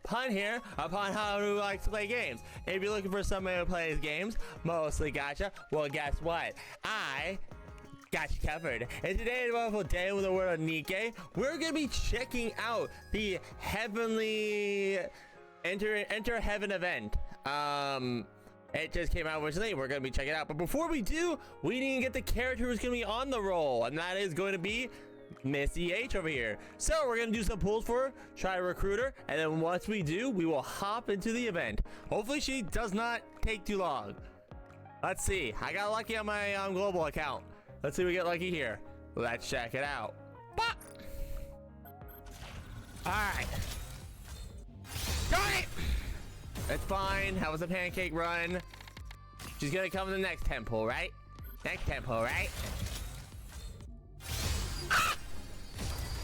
pun here upon how to like to play games. If you're looking for somebody who plays games, mostly gotcha. Well, guess what? I got you covered. And today is a wonderful day with the world of NIKKE. We're gonna be checking out the heavenly enter heaven event. It just came out recently. We're gonna be checking it out. But before we do, we need to get the character who's gonna be on the roll, and that is going to be Missy H over here. So we're gonna do some pulls for her, try to recruit her, and then once we do, we will hop into the event. Hopefully she does not take too long. Let's see. I got lucky on my global account. Let's see if we get lucky here. Let's check it out. Bop! Alright. Darn it! It's fine. That was a pancake run. She's gonna come in the next temple, right? Next temple, right? Ah!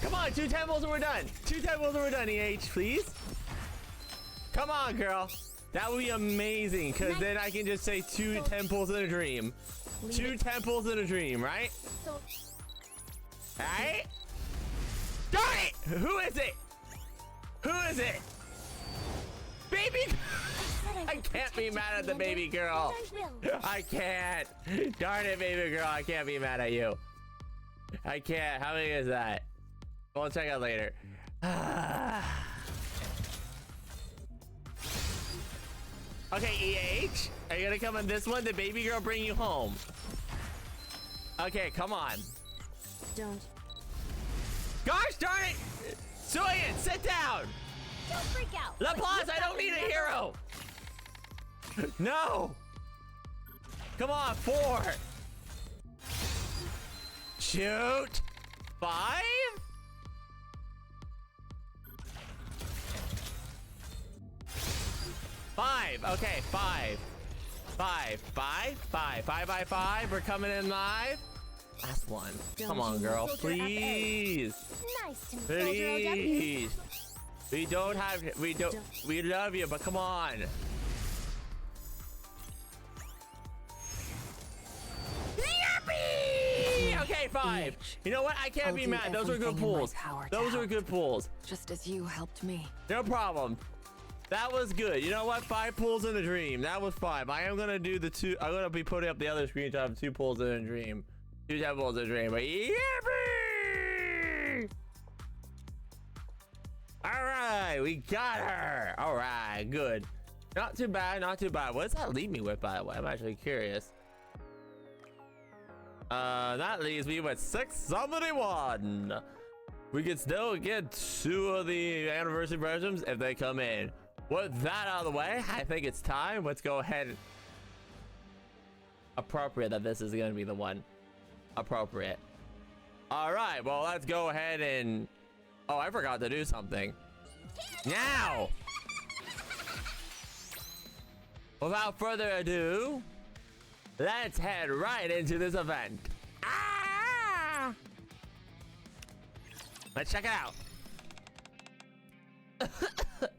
Come on, 2 temples and we're done. 2 temples and we're done, EH, please. Come on, girl. That would be amazing, because then I can just say 2 temples in a dream. 2 temples in a dream, right? Alright? Darn it! Who is it? Who is it? Baby! I can't be mad at the baby girl. I can't. Darn it, baby girl. I can't be mad at you. I can't. How many is that? We'll check out later. Okay, EH. Are you gonna come on this one? The baby girl bring you home. Okay, come on. Don't. Gosh darn it! Soyan, sit down! Don't freak out. Laplace, I don't need a hero! No! Come on, 4! Shoot! 5? Okay, 5. 5 by 5. We're coming in live. Last one. Come on, girl. Please. Nice to Please. We love you, but come on. Yippee! Okay, 5. You know what? I can't be mad. Those are good pulls. Those are good pulls. Just as you helped me. No problem. That was good. You know what? 5 pulls in a dream. That was 5. I am gonna do the 2. I'm gonna be putting up the other screenshot of 2 pulls in a dream. 2 temples in a dream. But yippee! All right, we got her. All right, good. Not too bad. Not too bad. What does that leave me with, by the way? I'm actually curious. That leaves me with 671. We can still get 2 of the anniversary versions if they come in. With that out of the way, I think it's time. Let's go ahead. Appropriate that this is going to be the one. Appropriate. All right, well, let's go ahead and... Oh, I forgot to do something. Now! Without further ado, let's head right into this event. Ah! Let's check it out.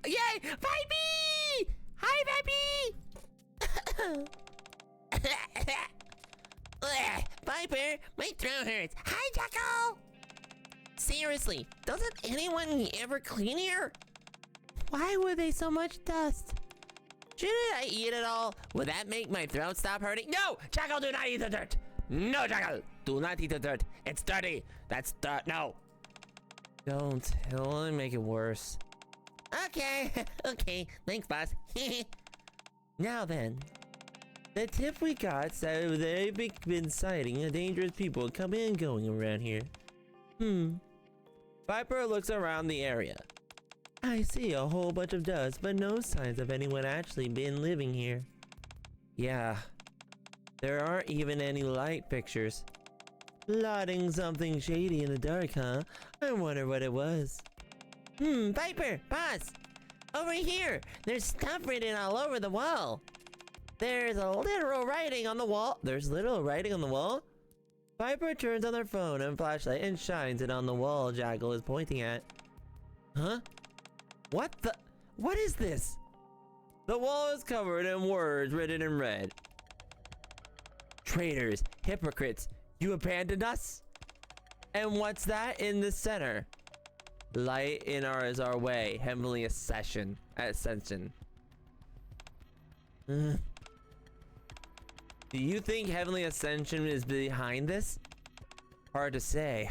Yay! Baby! Hi, baby! Viper, my throat hurts. Hi, Jacko! Seriously, doesn't anyone ever clean here? Why were they so much dust? Shouldn't I eat it all? Would that make my throat stop hurting? No! Jacko, do not eat the dirt! No, Jacko! Do not eat the dirt. It's dirty. That's dirt. No. Don't. It'll only make it worse. Okay. Okay. Thanks, boss. Now then. The tip we got said they've been sighting dangerous people coming and going around here. Viper looks around the area. I see a whole bunch of dust, but no signs of anyone actually been living here. Yeah. There aren't even any light fixtures. Plotting something shady in the dark, huh? I wonder what it was. Viper, boss! Over here! There's stuff written all over the wall! There's a literal writing on the wall. There's literal writing on the wall? Viper turns on their phone and flashlight and shines it on the wall Jackal is pointing at. Huh? What the? What is this? The wall is covered in words written in red. Traitors, hypocrites, you abandoned us? And what's that in the center? Light in is our way. Heavenly Ascension. Do you think Heavenly Ascension is behind this? Hard to say.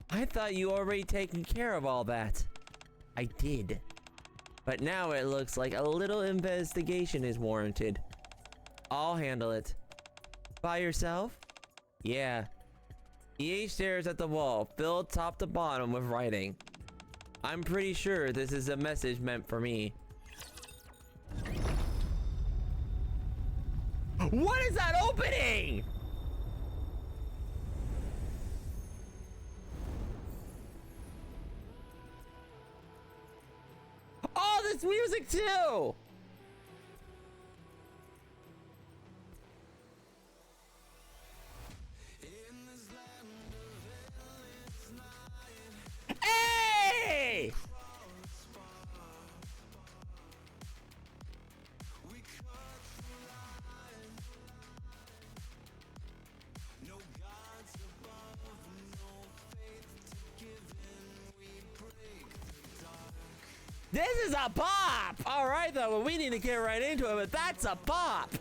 I thought you already taken care of all that. I did. But now it looks like a little investigation is warranted. I'll handle it. By yourself? Yeah. EA stares at the wall, filled top to bottom with writing. I'm pretty sure this is a message meant for me. What is that opening? Oh, this music too! Hey! This is a pop! Alright though, well, we need to get right into it, but that's a pop!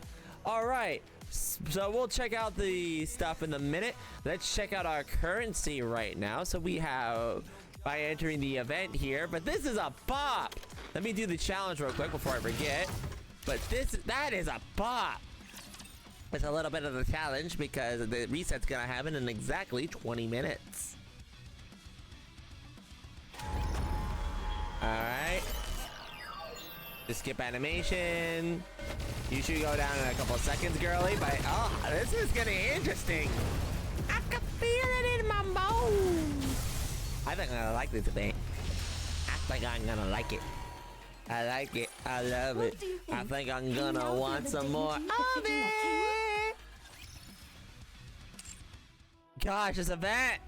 Alright, so we'll check out the stuff in a minute. Let's check out our currency right now. So we have, by entering the event here, but this is a pop! Let me do the challenge real quick before I forget. But that is a pop! It's a little bit of the challenge because the reset's gonna happen in exactly 20 minutes. Alright. The skip animation. You should go down in a couple of seconds, girly. But oh, this is getting interesting. I can feel it in my bones. I think I'm gonna like this event. I think I'm gonna like it. I like it. I love it. I think I'm gonna want some more of it. Gosh, this event.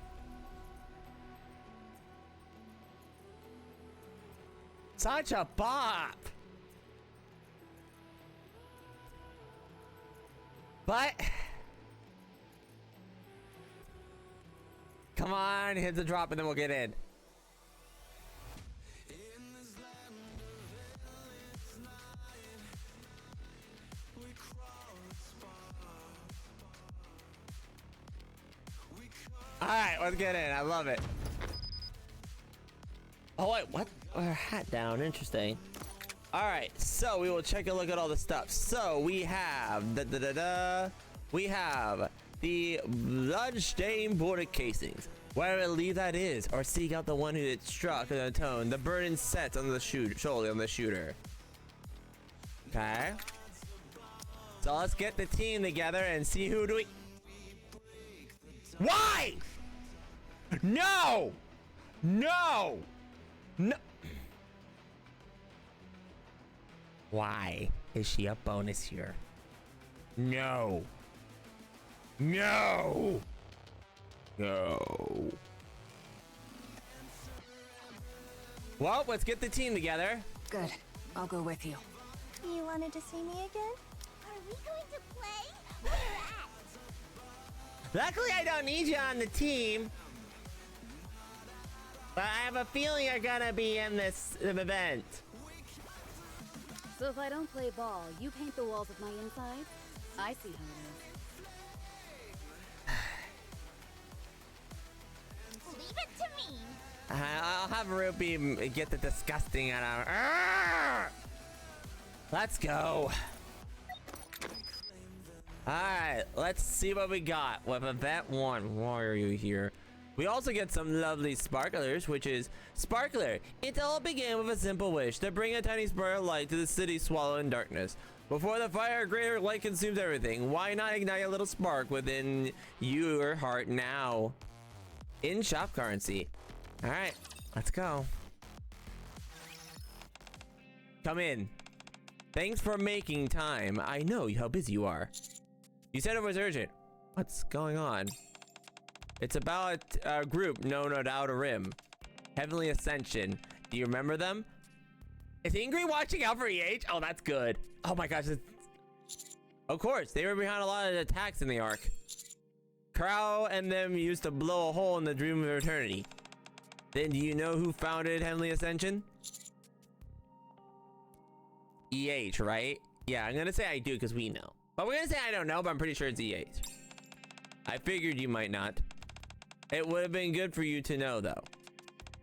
Such a bop. But come on, hit the drop and then we'll get in. All right, let's get in. I love it. Oh wait, what? Hat down, interesting. All right, so we will check a look at all the stuff. So we have we have the bloodstained border casings. Wherever leave that is, or seek out the one who it struck in a tone. The burden sets on the shoulder on the shooter. Okay. So let's get the team together and see who do we. Why? No! No! No! Why is she a bonus here? No! No! No! Well, let's get the team together. Good. I'll go with you. You wanted to see me again? Are we going to play? What's that? Luckily, I don't need you on the team. But I have a feeling you're gonna be in this event. So if I don't play ball, you paint the walls of my inside? I see how it is. Leave it to me. I'll have Ruby get the disgusting out of. Let's go. Alright, let's see what we got with event 1. Why are you here? We also get some lovely sparklers, which is Sparkler. It all began with a simple wish to bring a tiny spark of light to the city swallowed in darkness. Before the fire, greater light consumes everything. Why not ignite a little spark within your heart now? In shop currency. Alright, let's go. Come in. Thanks for making time. I know how busy you are. You said it was urgent. What's going on? It's about a group known as Outer Rim. Heavenly Ascension. Do you remember them? Is Ingrid watching out for EH? Oh, that's good. Oh my gosh. Of course, they were behind a lot of attacks in the Ark. Crow and them used to blow a hole in the Dream of Eternity. Then do you know who founded Heavenly Ascension? EH, right? Yeah, I'm gonna say I do because we know. But we're gonna say I don't know, but I'm pretty sure it's EH. I figured you might not. It would have been good for you to know, though.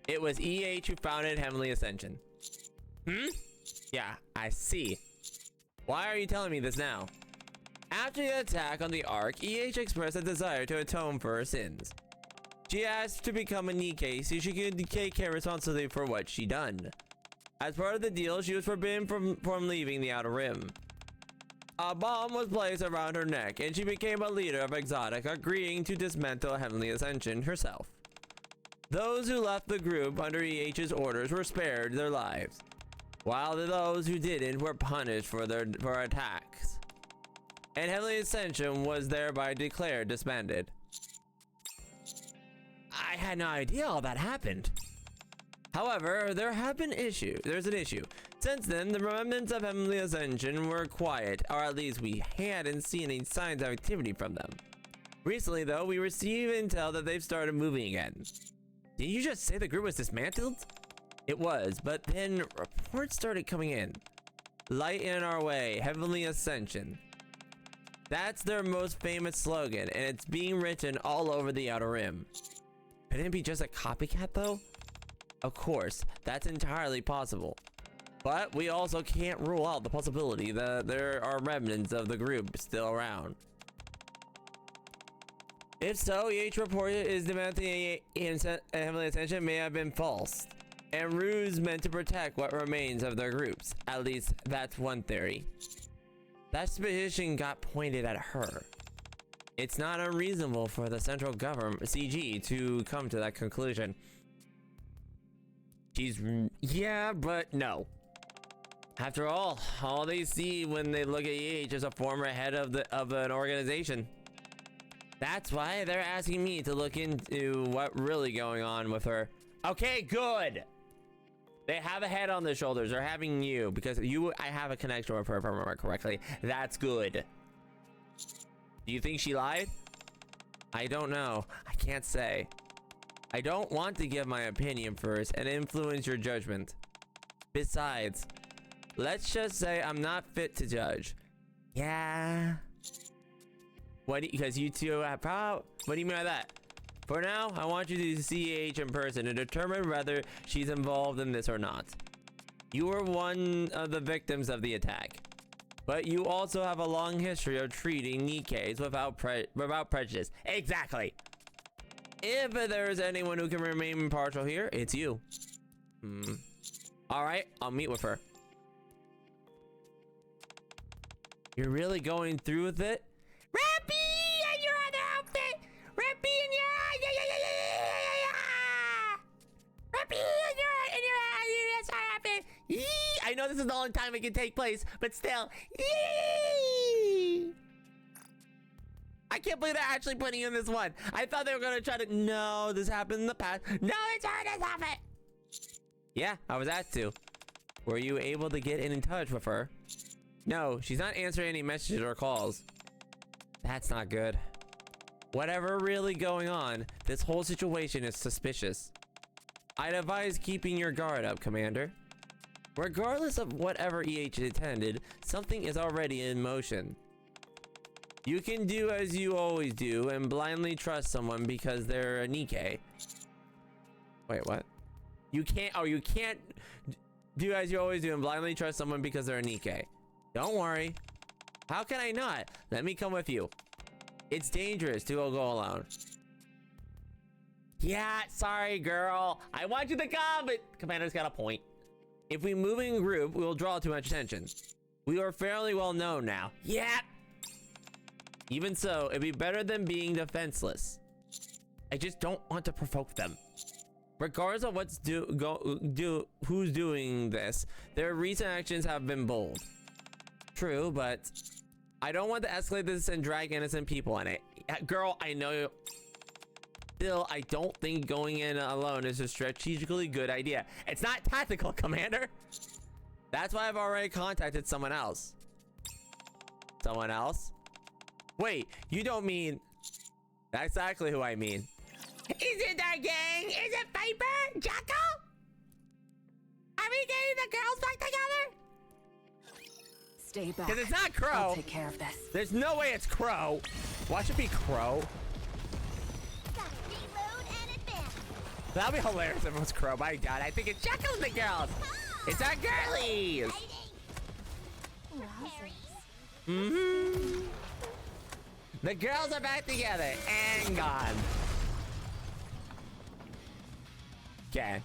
It was EH who founded Heavenly Ascension. Yeah, I see. Why are you telling me this now? After the attack on the Ark, EH expressed a desire to atone for her sins. She asked to become a NIKKE so she could take responsibility for what she done. As part of the deal, she was forbidden from leaving the Outer Rim. A bomb was placed around her neck, and she became a leader of Exotic, agreeing to dismantle Heavenly Ascension herself. Those who left the group under EH's orders were spared their lives, while those who didn't were punished for attacks. And Heavenly Ascension was thereby declared disbanded. I had no idea all that happened. However, there's an issue. Since then, the remnants of Heavenly Ascension were quiet, or at least we hadn't seen any signs of activity from them. Recently, though, we received intel that they've started moving again. Did you just say the group was dismantled? It was, but then reports started coming in. Light in our way, Heavenly Ascension. That's their most famous slogan, and it's being written all over the Outer Rim. Couldn't it be just a copycat, though? Of course, that's entirely possible. But we also can't rule out the possibility that there are remnants of the group still around. If so, EH report is demanding Heavenly Ascension may have been false, and ruse meant to protect what remains of their groups. At least, that's one theory. That suspicion got pointed at her. It's not unreasonable for the central government, CG, to come to that conclusion. Yeah, but no. After all they see when they look at EH is a former head of an organization. That's why they're asking me to look into what really going on with her. Okay, good. They have a head on their shoulders. They're having you because I have a connection with her, if I remember correctly. That's good. Do you think she lied? I don't know. I can't say. I don't want to give my opinion first and influence your judgment. Besides, let's just say I'm not fit to judge. Yeah. Because you two have what do you mean by that? For now, I want you to see EH in person and determine whether she's involved in this or not. You were one of the victims of the attack, but you also have a long history of treating NIKKEs without prejudice. Exactly. If there's anyone who can remain impartial here, it's you. All right, I'll meet with her. You're really going through with it? Rappy and your other outfit! Rappy and your Rappy and your outfit! Yee! I know this is the only time it can take place, but still. Yee! I can't believe they're actually putting in this one. I thought they were gonna try to. No, this happened in the past. No, it's her this outfit. Yeah, I was asked to. Were you able to get in touch with her? No, she's not answering any messages or calls. That's not good. Whatever really going on, this whole situation is suspicious. I'd advise keeping your guard up, Commander. Regardless of whatever EH intended, something is already in motion. You can do as you always do and blindly trust someone because they're a NIKKE. Wait, what? You can't do as you always do and blindly trust someone because they're a NIKKE. Don't worry. How can I not? Let me come with you. It's dangerous to go alone. Yeah, sorry, girl. I want you to come, but Commander's got a point. If we move in group, we will draw too much attention. We are fairly well known now. Yeah. Even so, it'd be better than being defenseless. I just don't want to provoke them. Regardless of who's doing this, their recent actions have been bold. True, but I don't want to escalate this and drag innocent people in it. Girl, I know you. Still, I don't think going in alone is a strategically good idea. It's not tactical, Commander. That's why I've already contacted someone else. Someone else? Wait, you don't mean... That's exactly who I mean. Is it our gang? Is it Viper? Jacko? Are we getting the girls back together? Stay back. Because it's not Crow. I'll take care of this. There's no way it's Crow. Watch it be Crow. Gotta reload and advance. That'd be hilarious if it was Crow. My God, I think it's Jacko and the girls. It's our girlies. Wowzers. The girls are back together and gone. Okay.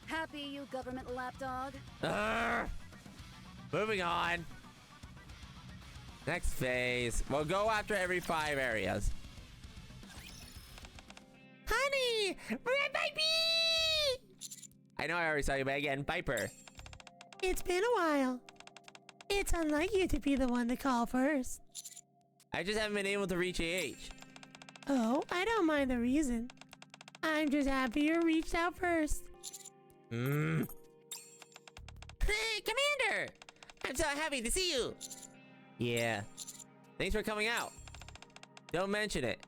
Happy, you government lapdog? Moving on. Next phase. We'll go after every 5 areas. Honey! Red baby! I know I already saw you, but again, Viper. It's been a while. It's unlike you to be the one to call first. I just haven't been able to reach AH. Oh, I don't mind the reason. I'm just happy you reached out first. Hey, Commander! I'm so happy to see you. Yeah. Thanks for coming out. Don't mention it.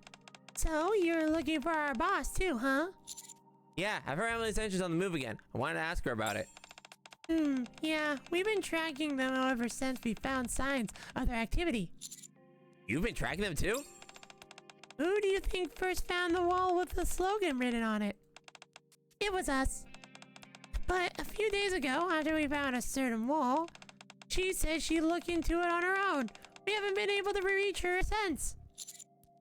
So, you're looking for our boss too, huh? Yeah, I've heard Ascension's on the move again. I wanted to ask her about it. Yeah, we've been tracking them ever since we found signs of their activity. You've been tracking them too? Who do you think first found the wall with the slogan written on it? It was us. But a few days ago, after we found a certain wall, she said she'd look into it on her own. We haven't been able to reach her since.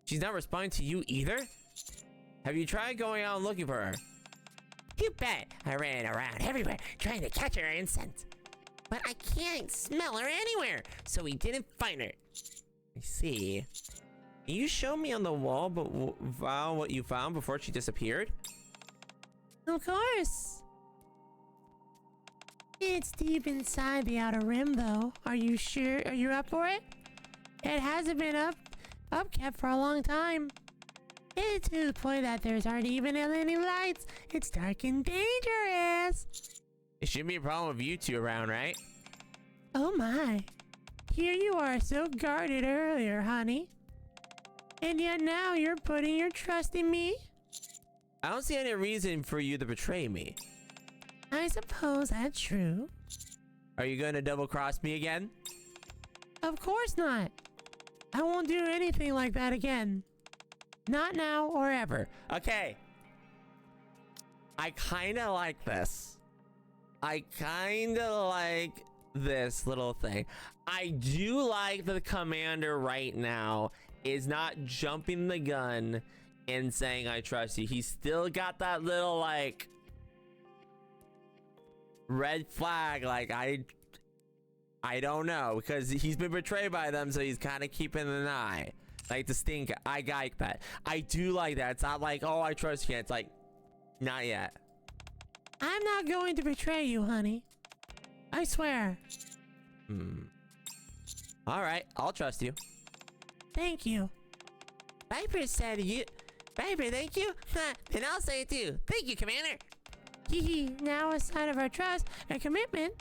She's not responding to you either? Have you tried going out and looking for her? You bet. I ran around everywhere trying to catch her insect. But I can't smell her anywhere, so we didn't find her. I see. Can you show me on the wall, but Val, what you found before she disappeared? Of course. It's deep inside the outer rim, though. Are you sure? Are you up for it? It hasn't been upkept for a long time. It's to the point that there's hardly even any lights. It's dark and dangerous. It shouldn't be a problem with you two around, right? Oh my. Here you are so guarded earlier, honey. And yet now you're putting your trust in me? I don't see any reason for you to betray me. I suppose that's true. Are you going to double-cross me again? Of course not. I won't do anything like that again. Not now or ever. Okay. I kind of like this. I kind of like this little thing. I do like that the commander right now is not jumping the gun and saying, I trust you. He's still got that little, like, red flag. Like, I don't know. Because he's been betrayed by them, so he's kind of keeping an eye. Like the stink. I like that. I do like that. It's not like, oh, I trust you. It's like, not yet. I'm not going to betray you, honey. I swear. All right, I'll trust you. Thank you. Viper said you. Viper, thank you. Then I'll say it too. Thank you, Commander. Hee. Now a sign of our trust and commitment.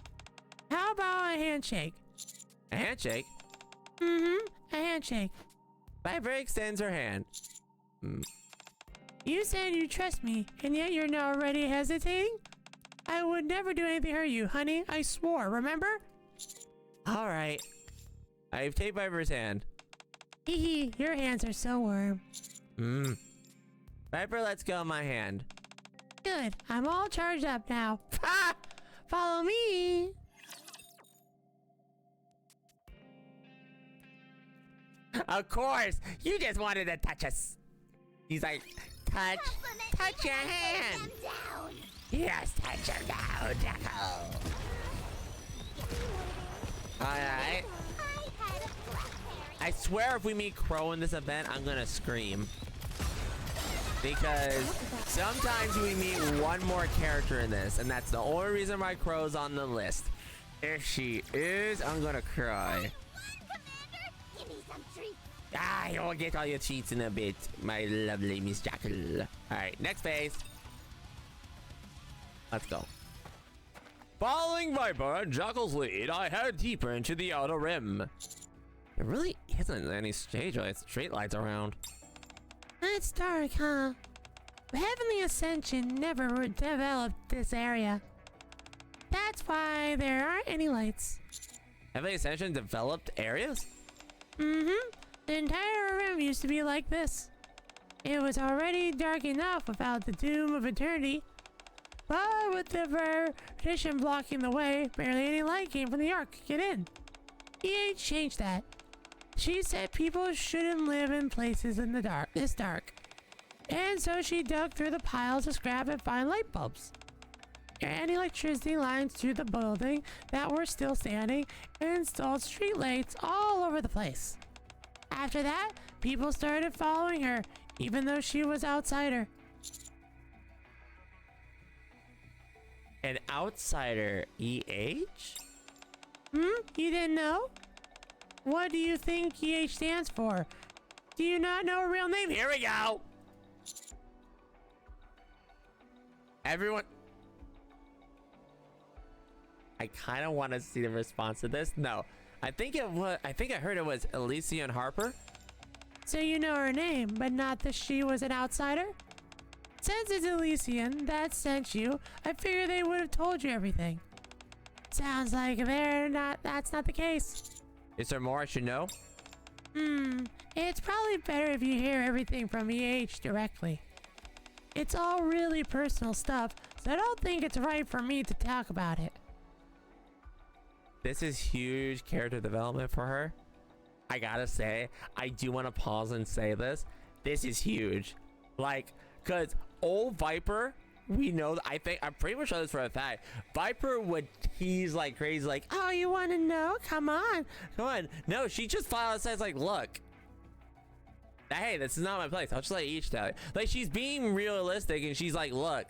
How about a handshake? A handshake? A handshake. Viper extends her hand. You said you trust me, and yet you're now already hesitating? I would never do anything to hurt you, honey. I swore, remember? All right. I've taken Viper's hand. Hee, your hands are so warm. Viper, let's go my hand. Good. I'm all charged up now. Ha! Follow me. Of course. You just wanted to touch us. He's like, touch your hand. Yes, touch her down, Jacko. Alright. I swear if we meet Crow in this event, I'm gonna scream. Because sometimes we meet one more character in this, and that's the only reason why Crow's on the list. If she is, I'm gonna cry. You'll get all your cheats in a bit, my lovely Miss Jackal. Alright, next phase. Let's go. Following Viper and Jackal's lead, I head deeper into the outer rim. There really isn't any stage lights, street lights around. It's dark, huh? Heavenly Ascension never developed this area. That's why there aren't any lights. Heavenly Ascension developed areas? Mm-hmm. The entire rim used to be like this. It was already dark enough without the doom of eternity. But with the partition blocking the way, barely any light came from the Ark to get in. EH changed that. She said people shouldn't live in places in the dark, this dark. And so she dug through the piles of scrap and found light bulbs. And electricity lines through the building that were still standing and installed street lights all over the place. After that, people started following her, even though she was outsider. An outsider, EH? You didn't know? What do you think EH stands for? Do you not know her real name? Here we go. Everyone. I kind of want to see the response to this. No, I think it was. I think I heard it was Elyion Harper. So you know her name, but not that she was an outsider? Since it's Elyion that sent you, I figured they would have told you everything. Sounds like that's not the case. Is there more I should know? It's probably better if you hear everything from EH directly. It's all really personal stuff, so I don't think it's right for me to talk about it. This is huge character development for her. I gotta say, I do want to pause and say this. This is huge. Like, cause old Viper, we know, I'm pretty much sure this for a fact. Viper would tease like crazy, like, Oh, you want to know? Come on. come on. No, she just flat out says like, look, hey, this is not my place. I'll just let each tell you. Like, she's being realistic and she's like, look.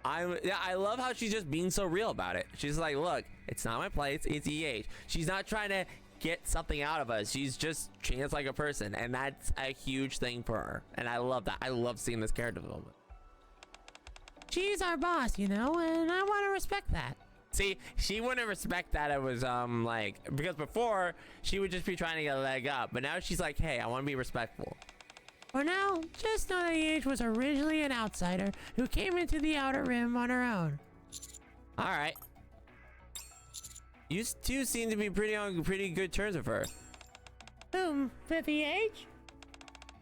I love how she's just being so real about it. She's like, look, it's not my place, it's EH. She's not trying to get something out of us. She's just treating us like a person, and that's a huge thing for her. And I love that. I love seeing this character development. She's our boss, you know, and I want to respect that. See, she wouldn't respect that. It was like, because before she would just be trying to get a leg up, but now she's like, hey, I want to be respectful. For now, just know that EH was originally an outsider who came into the Outer Rim on her own. All right. You two seem to be on pretty good terms with her. Whom? With EH?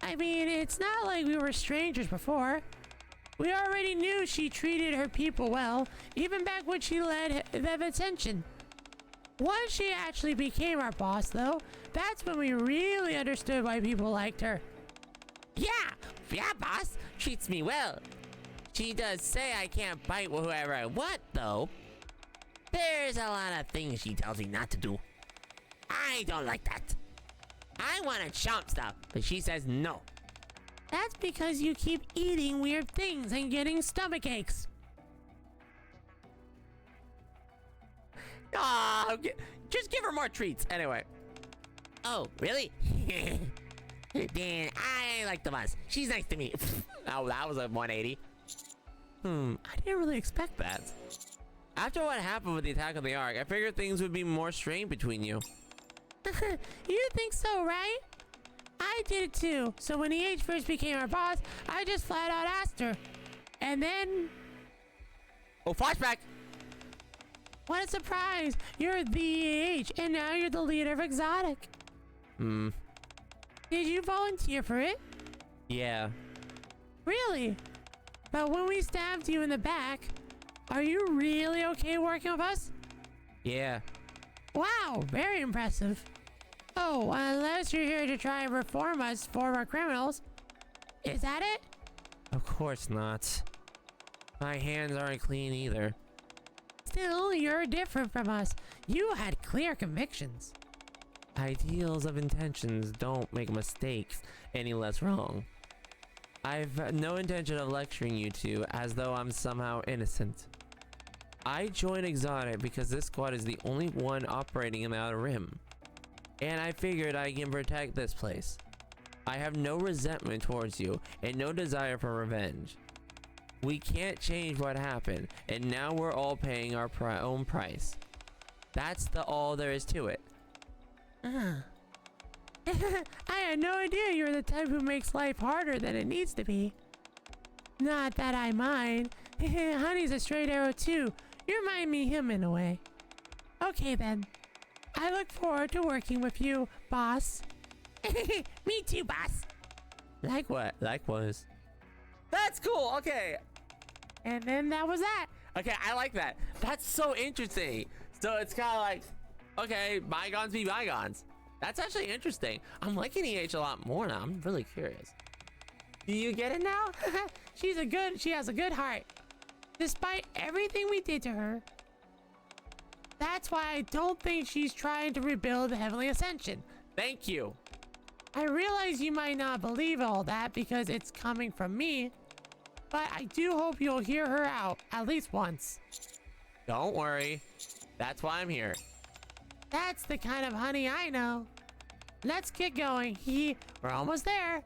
I mean, it's not like we were strangers before. We already knew she treated her people well, even back when she led the Ascension. Once she actually became our boss, though, that's when we really understood why people liked her. Yeah, boss. Treats me well. She does say I can't bite whoever I want, though. There's a lot of things she tells me not to do. I don't like that. I want to chomp stuff, but she says no. That's because you keep eating weird things and getting stomach aches. Ah, just give her more treats. Anyway. Oh, really? Dan, I like the bus. She's nice to me. Oh, that was a 180. I didn't really expect that. After what happened with the attack on the Ark, I figured things would be more strained between you. You think so, right? I did it too. So when EH first became our boss, I just flat out asked her. And then... Oh, flashback! What a surprise! You're the EH, and now you're the leader of Exotic. Did you volunteer for it? Yeah. Really? But when we stabbed you in the back, are you really okay working with us? Yeah. Wow, very impressive. Oh, unless you're here to try and reform us former criminals. Is that it? Of course not. My hands aren't clean either. Still, you're different from us. You had clear convictions. Ideals of intentions don't make mistakes any less wrong. I've no intention of lecturing you two as though I'm somehow innocent. I joined Exotic because this squad is the only one operating in the Outer Rim. And I figured I can protect this place. I have no resentment towards you and no desire for revenge. We can't change what happened, and now we're all paying our own price. That's all there is to it. I had no idea you're the type who makes life harder than it needs to be. Not that I mind. Honey's a straight arrow too. You remind me of him in a way. Okay then. I look forward to working with you, boss. Me too, boss. Like what? Likewise. That's cool. Okay. And then that was that. Okay, I like that. That's so interesting. So it's kind of like, okay, bygones be bygones. That's actually interesting. I'm liking EH a lot more now. I'm really curious. Do you get it now? She has a good heart. Despite everything we did to her. That's why I don't think she's trying to rebuild the Heavenly Ascension. Thank you. I realize you might not believe all that because it's coming from me, but I do hope you'll hear her out at least once. Don't worry. That's why I'm here. That's the kind of honey I know. Let's get going. We're almost there.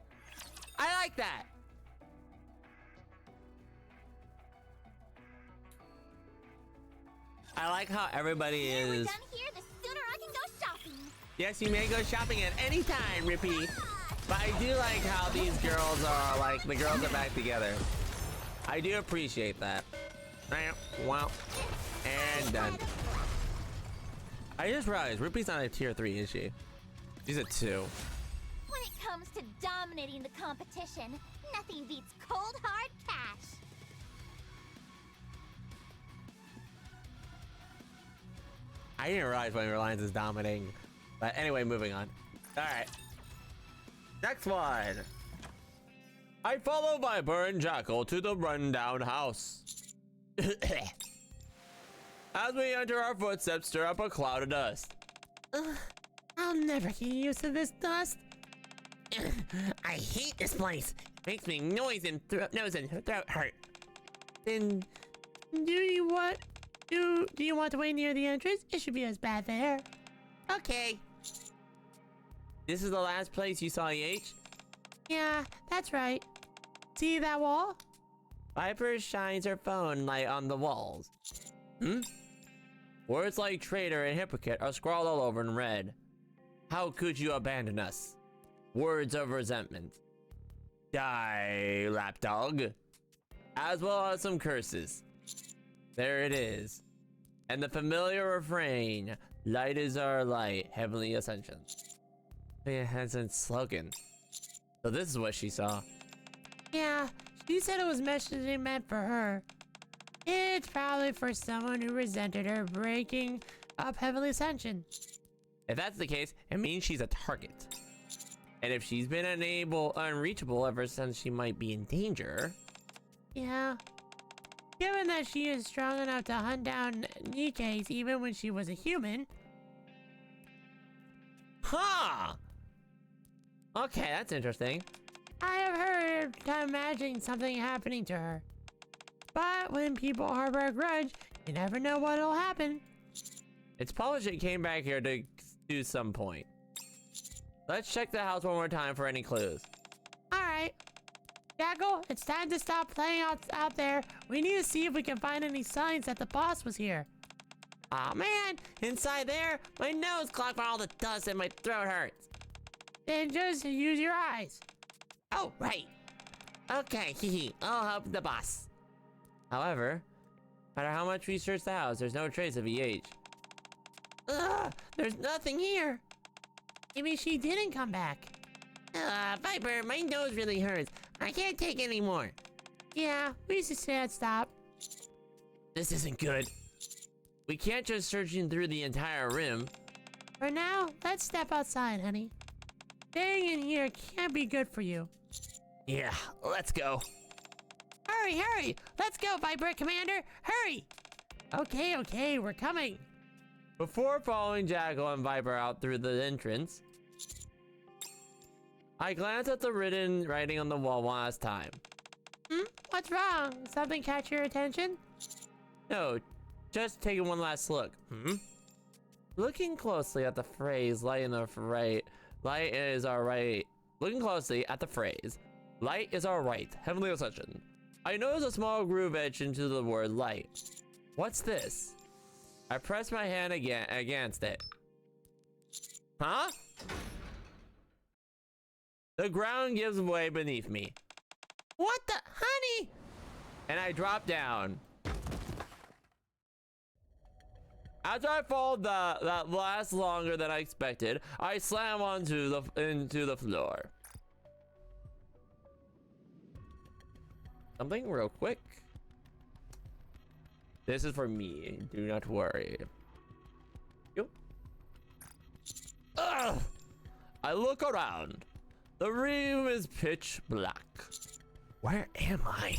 I like that. I like how everybody When we're is. done here, the sooner I can go shopping. Yes, you may go shopping at any time, Rippy. But I do like how these girls are like, the girls are back together. I do appreciate that. Well, and done. I just realized Rippy's not a tier 3, is she? She's a 2. When it comes to dominating the competition, nothing beats cold hard cash. I didn't realize when Reliance is dominating. But anyway, moving on. Alright. Next one. I follow Viper and Jackal to the rundown house. As we enter, our footsteps stir up a cloud of dust. I'll never get used to this dust. I hate this place. It makes me nose and throat hurt. Then, do you want to wait near the entrance? It should be as bad there. Okay. This is the last place you saw EH? Yeah, that's right. See that wall? Viper shines her phone light on the walls. Words like traitor and hypocrite are scrawled all over in red. How could you abandon us? Words of resentment. Die, lapdog. As well as some curses. There it is. And the familiar refrain, light is our light, heavenly ascension. It has a slogan. So this is what she saw. Yeah, she said it was messaging meant for her. It's probably for someone who resented her breaking up Heavenly Ascension. If that's the case, it means she's a target. And if she's been unreachable ever since she might be in danger. Yeah. Given that she is strong enough to hunt down NIKKEs even when she was a human. Huh! Okay, that's interesting. I have heard imagining something happening to her. But when people harbor a grudge, you never know what'll happen. It's probably she came back here to do some point. Let's check the house one more time for any clues. Alright. Jackal, it's time to stop playing out there. We need to see if we can find any signs that the boss was here. Aw man, inside there, my nose clogged by all the dust and my throat hurts. Then just use your eyes. Oh, right. Okay, I'll help the boss. However, no matter how much we search the house, there's no trace of EH. Ugh, there's nothing here. Maybe she didn't come back. Viper, my nose really hurts. I can't take anymore. Yeah, we should stop. This isn't good. We can't just search in through the entire room. For now, let's step outside, honey. Staying in here can't be good for you. Yeah, let's go. Hurry! Let's go, Viper Commander! Hurry! Okay, we're coming. Before following Jackal and Viper out through the entrance, I glanced at the writing on the wall one last time. What's wrong? Something catch your attention? No, just taking one last look. Looking closely at the phrase light is our right. Looking closely at the phrase light is our right, heavenly ascension. I noticed a small groove etched into the word light. What's this? I pressed my hand against it. Huh? The ground gives way beneath me. What the? Honey! And I drop down. After I fall that lasts longer than I expected, I slam into the floor. Something real quick. This is for me. Do not worry. Yo. Ugh! I look around. The room is pitch black. Where am I?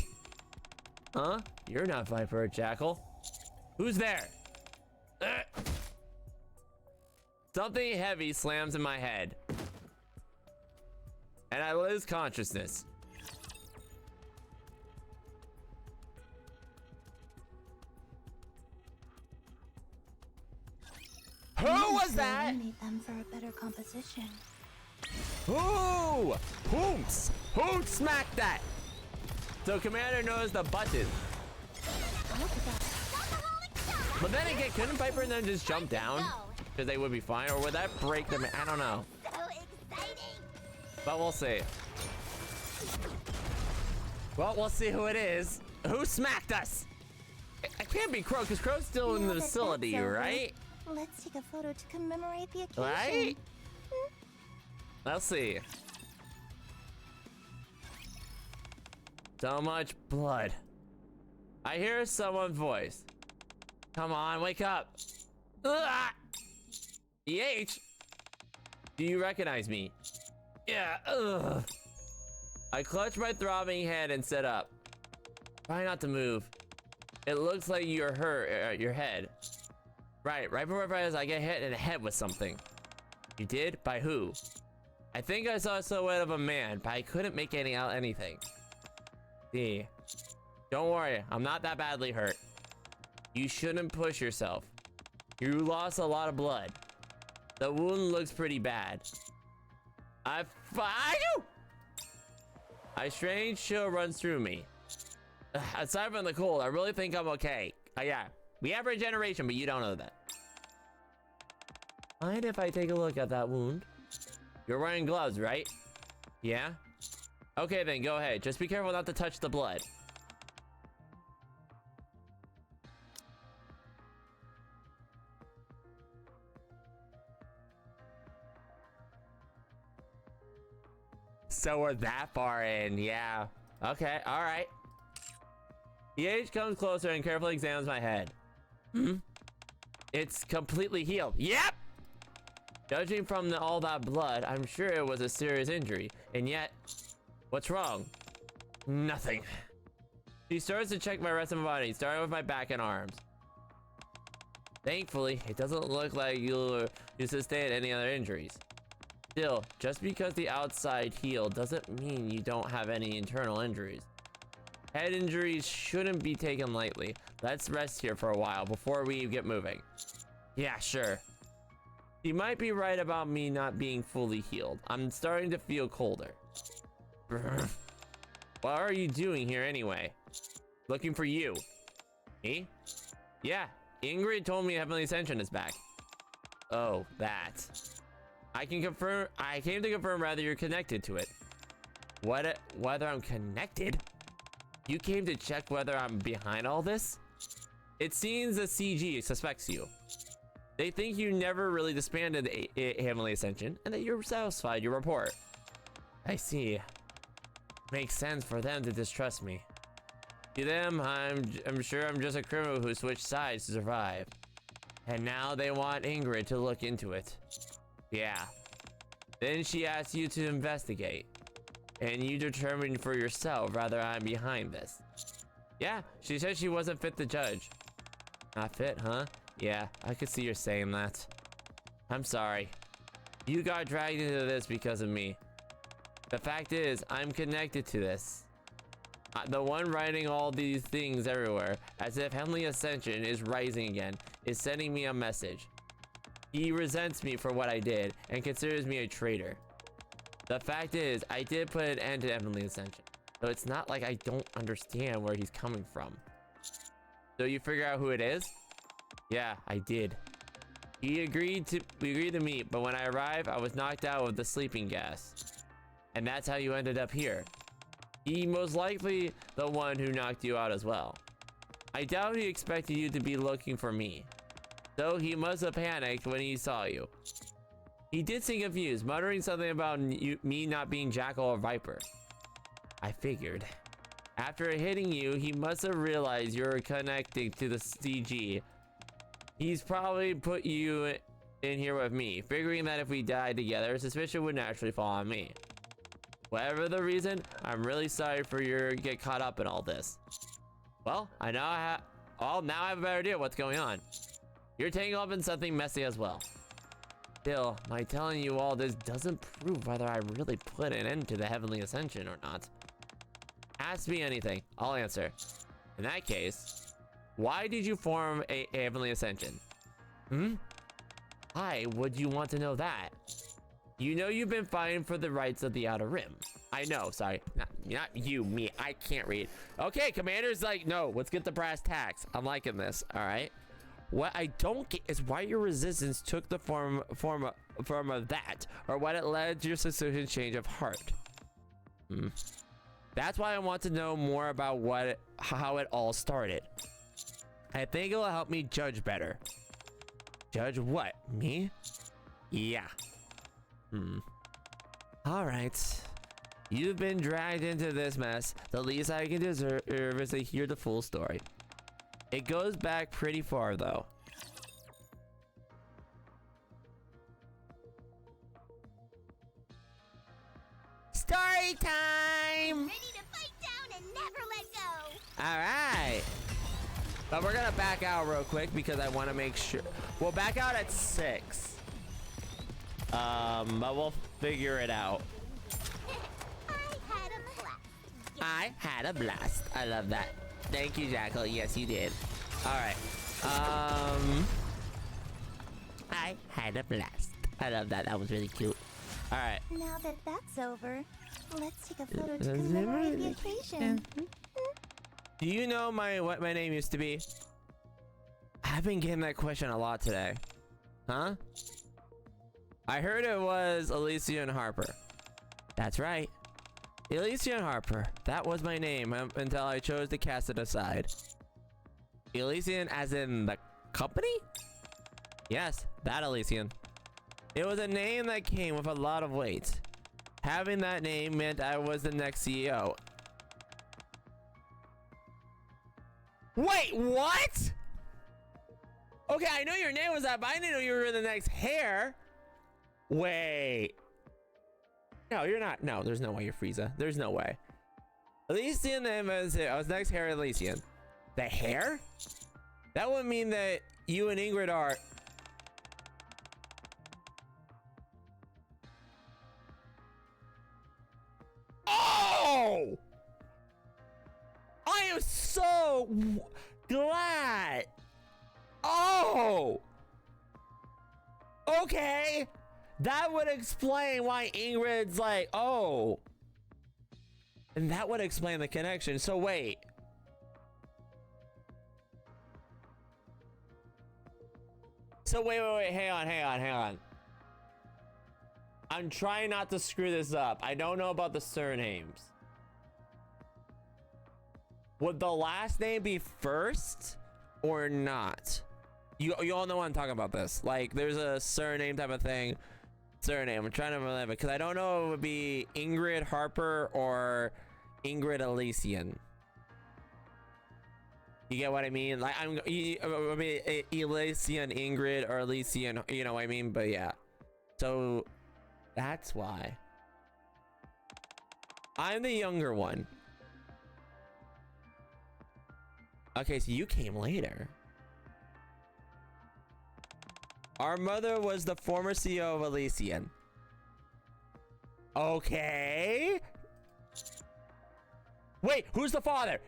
Huh? You're not Viper or Jackal. Who's there? Something heavy slams in my head. And I lose consciousness. Who was that? Eliminate them for a better composition. Ooh! Whoops! Who smacked that? So Commander knows the button. But then again, couldn't Viper and them just jump down? Because they would be fine, or would that break them? I don't know. So exciting! But we'll see. Well, we'll see who it is. Who smacked us? I can't be Crow, because Crow's still in Now the that that's facility, over, right? Let's take a photo to commemorate the occasion. Right? Let's see. So much blood. I hear someone's voice. Come on, wake up. Ugh! EH? Do you recognize me? Yeah, ugh. I clutch my throbbing head and sit up. Try not to move. It looks like you're hurt, your head. Right before I get hit in the head with something. You did? By who? I think I saw a silhouette of a man, but I couldn't make out anything. See. Don't worry, I'm not that badly hurt. You shouldn't push yourself. You lost a lot of blood. The wound looks pretty bad. A strange chill runs through me. Aside from the cold, I really think I'm okay. Yeah, we have regeneration, but you don't know that. Mind if I take a look at that wound? You're wearing gloves, right? Yeah? Okay then, go ahead. Just be careful not to touch the blood. So we're that far in, yeah. Okay, alright. EH comes closer and carefully examines my head. It's completely healed. Yep! Judging from all that blood, I'm sure it was a serious injury. And yet, what's wrong? Nothing. She starts to check my rest of my body, starting with my back and arms. Thankfully, it doesn't look like you sustained any other injuries. Still, just because the outside healed doesn't mean you don't have any internal injuries. Head injuries shouldn't be taken lightly. Let's rest here for a while before we get moving. Yeah, sure. You might be right about me not being fully healed. I'm starting to feel colder. What are you doing here anyway? Looking for you. Me? Yeah, Ingrid told me Heavenly Ascension is back. Oh, that. I came to confirm whether you're connected to it. Whether I'm connected? You came to check whether I'm behind all this? It seems the CG suspects you. They think you never really disbanded Heavenly Ascension and that you're satisfied your report. I see. Makes sense for them to distrust me. To them, I'm sure I'm just a criminal who switched sides to survive. And now they want Ingrid to look into it. Yeah. Then she asked you to investigate. And you determined for yourself whether I'm behind this. Yeah, she said she wasn't fit to judge. Not fit, huh? Yeah, I could see you're saying that. I'm sorry. You got dragged into this because of me. The fact is, I'm connected to this. The one writing all these things everywhere, as if Heavenly Ascension is rising again, is sending me a message. He resents me for what I did and considers me a traitor. The fact is, I did put an end to Heavenly Ascension, so it's not like I don't understand where he's coming from. So you figure out who it is? Yeah, I did. We agreed to meet, but when I arrived, I was knocked out with the sleeping gas. And that's how you ended up here. He most likely the one who knocked you out as well. I doubt he expected you to be looking for me. So he must have panicked when he saw you. He did seem confused, muttering something about me not being Jackal or Viper. I figured. After hitting you, he must have realized you were connecting to the CG. He's probably put you in here with me, figuring that if we died together, suspicion would naturally fall on me. Whatever the reason, I'm really sorry for your get caught up in all this. Well, now I have a better idea what's going on. You're tangled up in something messy as well. Still, my telling you all this doesn't prove whether I really put an end to the Heavenly Ascension or not. Ask me anything, I'll answer. In that case, why did you form a Heavenly Ascension? Why would you want to know that? You know you've been fighting for the rights of the Outer Rim. I know, sorry. Not you, me. I can't read. Okay, Commander's like, no, let's get the brass tacks. I'm liking this, all right? What I don't get is why your resistance took the form of that, or what it led to your suspicious change of heart. That's why I want to know more about how it all started. I think it'll help me judge better. Judge what? Me? Yeah. All right. You've been dragged into this mess. The least I can deserve is to hear the full story. It goes back pretty far, though. Story time! Ready to fight down and never let go. All right. But we're gonna back out real quick because I want to make sure. We'll back out at 6. But we'll figure it out. I had a blast. I love that. Thank you, Jackal. Yes, you did. All right. I had a blast. I love that. That was really cute. All right. Now that that's over, let's take a photo to commemorate the occasion. Do you know what my name used to be? I've been getting that question a lot today. Huh? I heard it was Elyion Harper. That's right. Elyion Harper. That was my name until I chose to cast it aside. Elyion as in the company? Yes, that Elyion. It was a name that came with a lot of weight. Having that name meant I was the next CEO. Wait, what? Okay, I know your name was that, but I didn't know you were the next heir. Wait. No, you're not. No, there's no way you're Frieza. There's no way. Elyion, I was next heir Elyion. The heir? That would mean that you and Ingrid are... Oh! I am so glad. Oh! Okay. That would explain why Ingrid's like, oh. And that would explain the connection. So wait. So wait, hang on. I'm trying not to screw this up. I don't know about the surnames. Would the last name be first or not? You all know what I'm talking about this. Like, there's a surname type of thing. Surname. I'm trying to remember because I don't know if it would be Ingrid Harper or Ingrid Elyion. You get what I mean? Like, I mean, Elyion Ingrid or Elyion, you know what I mean? But yeah. So that's why. I'm the younger one. Okay, so you came later. Our mother was the former CEO of Elyion. Okay. Wait, who's the father?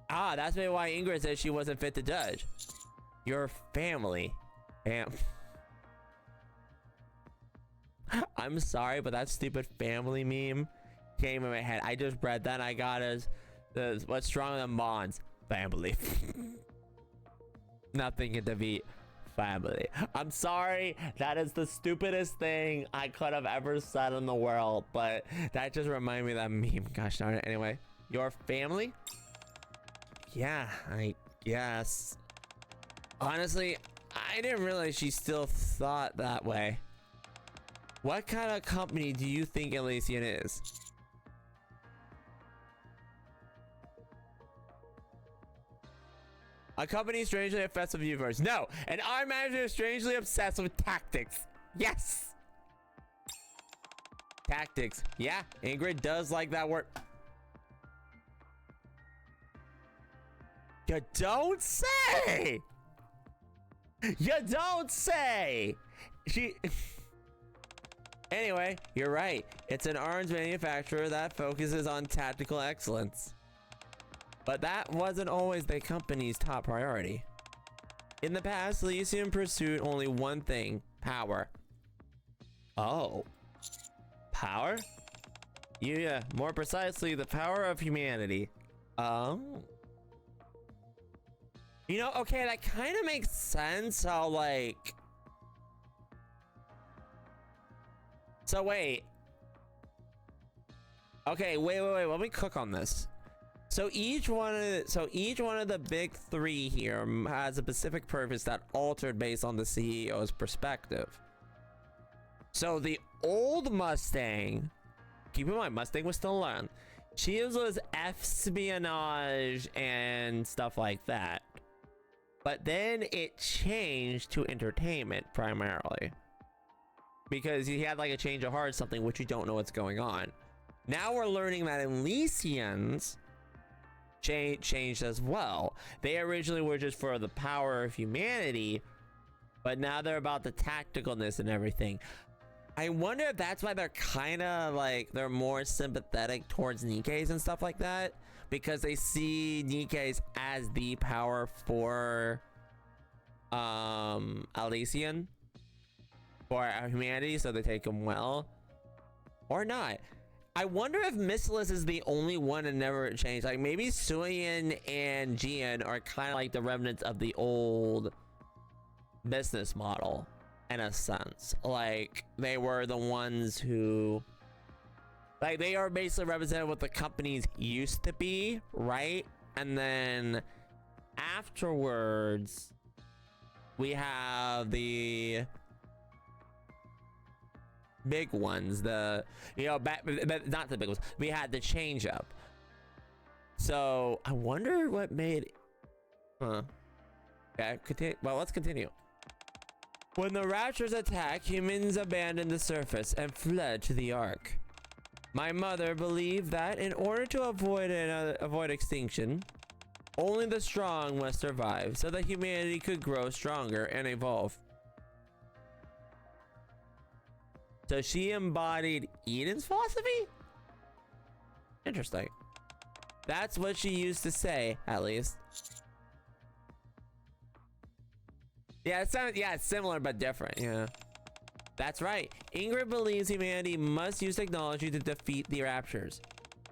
Ah, that's maybe why Ingrid said she wasn't fit to judge. Your family. I'm sorry, but that stupid family meme came in my head. I just read that and I got as what's stronger than bonds? Family. Nothing can defeat family. I'm sorry, that is the stupidest thing I could have ever said in the world, but that just reminded me of that meme. Gosh darn it. Anyway, your family? Yeah, I guess. Honestly, I didn't realize she still thought that way. What kind of company do you think Elyion is? A company strangely obsessed with viewers. No, an art manager is strangely obsessed with tactics. Yes. Tactics. Yeah, Ingrid does like that word. You don't say. You don't say. She. Anyway, you're right. It's an arms manufacturer that focuses on tactical excellence. But that wasn't always the company's top priority. In the past, Elyion pursued only one thing: power. Oh. Power? Yeah, more precisely, the power of humanity. Oh. You know, okay, that kind of makes sense how, like... So wait. Okay, wait, let me cook on this. So each one of the big three here has a specific purpose that altered based on the CEO's perspective. So the old Mustang, keep in mind Mustang was still around. She was espionage and stuff like that. But then it changed to entertainment primarily. Because he had like a change of heart or something, which you don't know what's going on. Now we're learning that Elysion's changed as well. They originally were just for the power of humanity, but now they're about the tacticalness and everything. I wonder if that's why they're kind of like, they're more sympathetic towards NIKKEs and stuff like that, because they see NIKKEs as the power for Elyion, for humanity, so they take them well, or not. I wonder if Missless is the only one that never changed. Like maybe Suyin and Jian are kind of like the remnants of the old business model in a sense. Like they were the ones who, like they are basically represented what the companies used to be, right? And then afterwards, we have the big ones, not the big ones. We had the change up. So I wonder what made, okay, continue. Well, let's continue. When the Raptors attacked, humans abandoned the surface and fled to the Ark. My mother believed that in order to avoid extinction, only the strong must survive, so that humanity could grow stronger and evolve. So she embodied Eden's philosophy? Interesting. That's what she used to say, at least. Yeah, it's similar but different, yeah. That's right. Ingrid believes humanity must use technology to defeat the Raptors.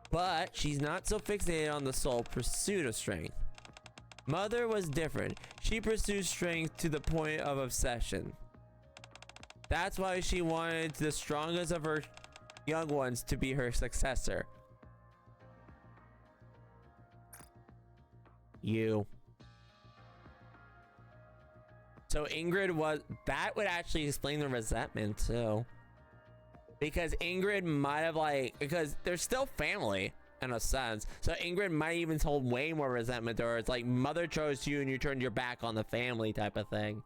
But she's not so fixated on the sole pursuit of strength. Mother was different. She pursued strength to the point of obsession. That's why she wanted the strongest of her young ones to be her successor. You. So Ingrid was, that would actually explain the resentment too. Because Ingrid might have because they're still family in a sense. So Ingrid might even hold way more resentment to her. It's like mother chose you and you turned your back on the family type of thing.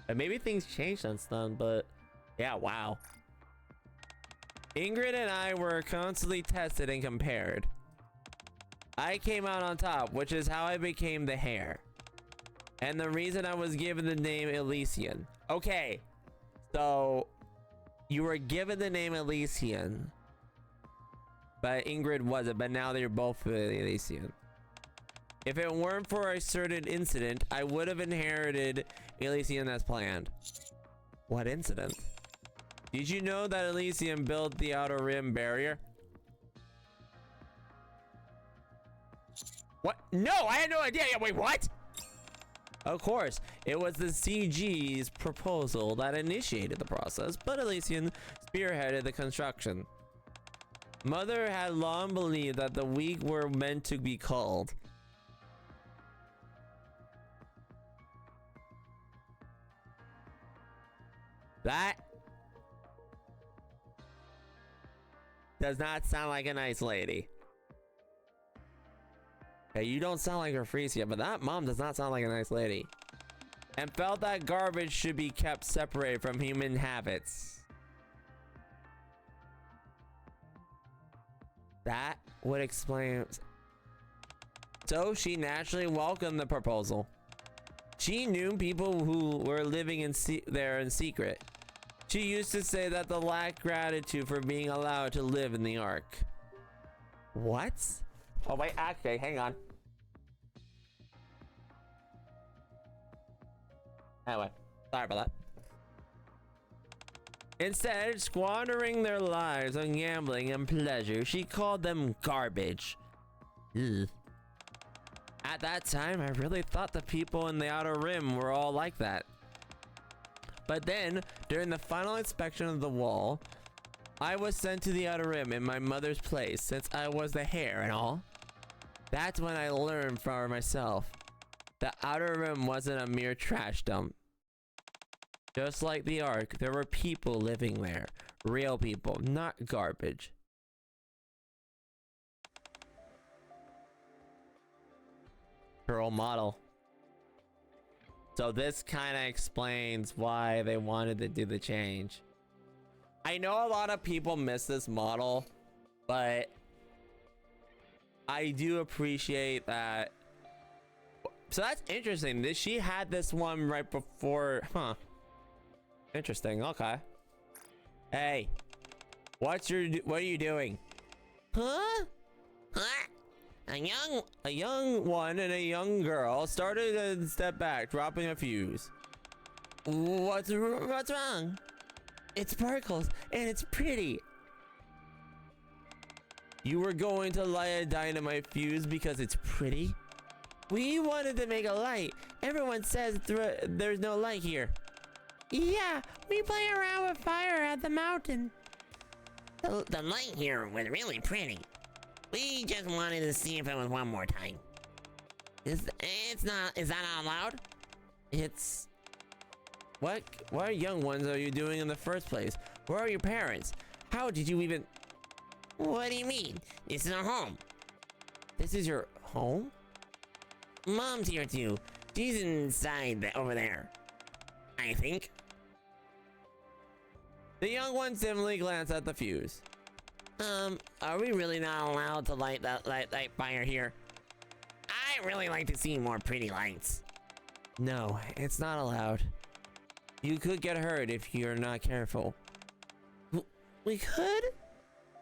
And maybe things changed since then, but yeah, wow. Ingrid and I were constantly tested and compared. I came out on top, which is how I became the heir. And the reason I was given the name Elyion. Okay, so you were given the name Elyion, but Ingrid wasn't, but now they're both Elyion. If it weren't for a certain incident, I would have inherited Elyion as planned. What incident? Did you know that Elyion built the Outer Rim barrier? What? No, I had no idea. Yeah, wait, what? Of course, it was the CG's proposal that initiated the process, but Elyion spearheaded the construction. Mother had long believed that the weak were meant to be culled. That does not sound like a nice lady. Hey, you don't sound like her Frisia, but that mom does not sound like a nice lady. And felt that garbage should be kept separated from human habits. That would explain. So she naturally welcomed the proposal. She knew people who were living there in secret. She used to say that they lacked gratitude for being allowed to live in the Ark. What? Oh wait, actually, hang on. Anyway, sorry about that. Instead, squandering their lives on gambling and pleasure, she called them garbage. Ugh. At that time, I really thought the people in the Outer Rim were all like that. But then, during the final inspection of the wall, I was sent to the Outer Rim in my mother's place since I was the heir and all. That's when I learned for myself. The Outer Rim wasn't a mere trash dump. Just like the Ark, there were people living there. Real people, not garbage. Girl model. So this kind of explains why they wanted to do the change. I know a lot of people miss this model, but I do appreciate that. So that's interesting. She had this one right before, huh? Interesting. Okay. Hey, what are you doing? Huh? Huh? A young one and a young girl started to step back, dropping a fuse. What's wrong? It sparkles and it's pretty. You were going to light a dynamite fuse because it's pretty? We wanted to make a light. Everyone says there's no light here. Yeah, we play around with fire at the mountain. The light here was really pretty. We just wanted to see if it was one more time. Is that not allowed? It's... What young ones are you doing in the first place? Where are your parents? How did you even... What do you mean? This is our home. This is your home? Mom's here too. She's inside over there, I think. The young one dimly glanced at the fuse. Are we really not allowed to light fire here? I really like to see more pretty lights. No, it's not allowed. You could get hurt if you're not careful. We could?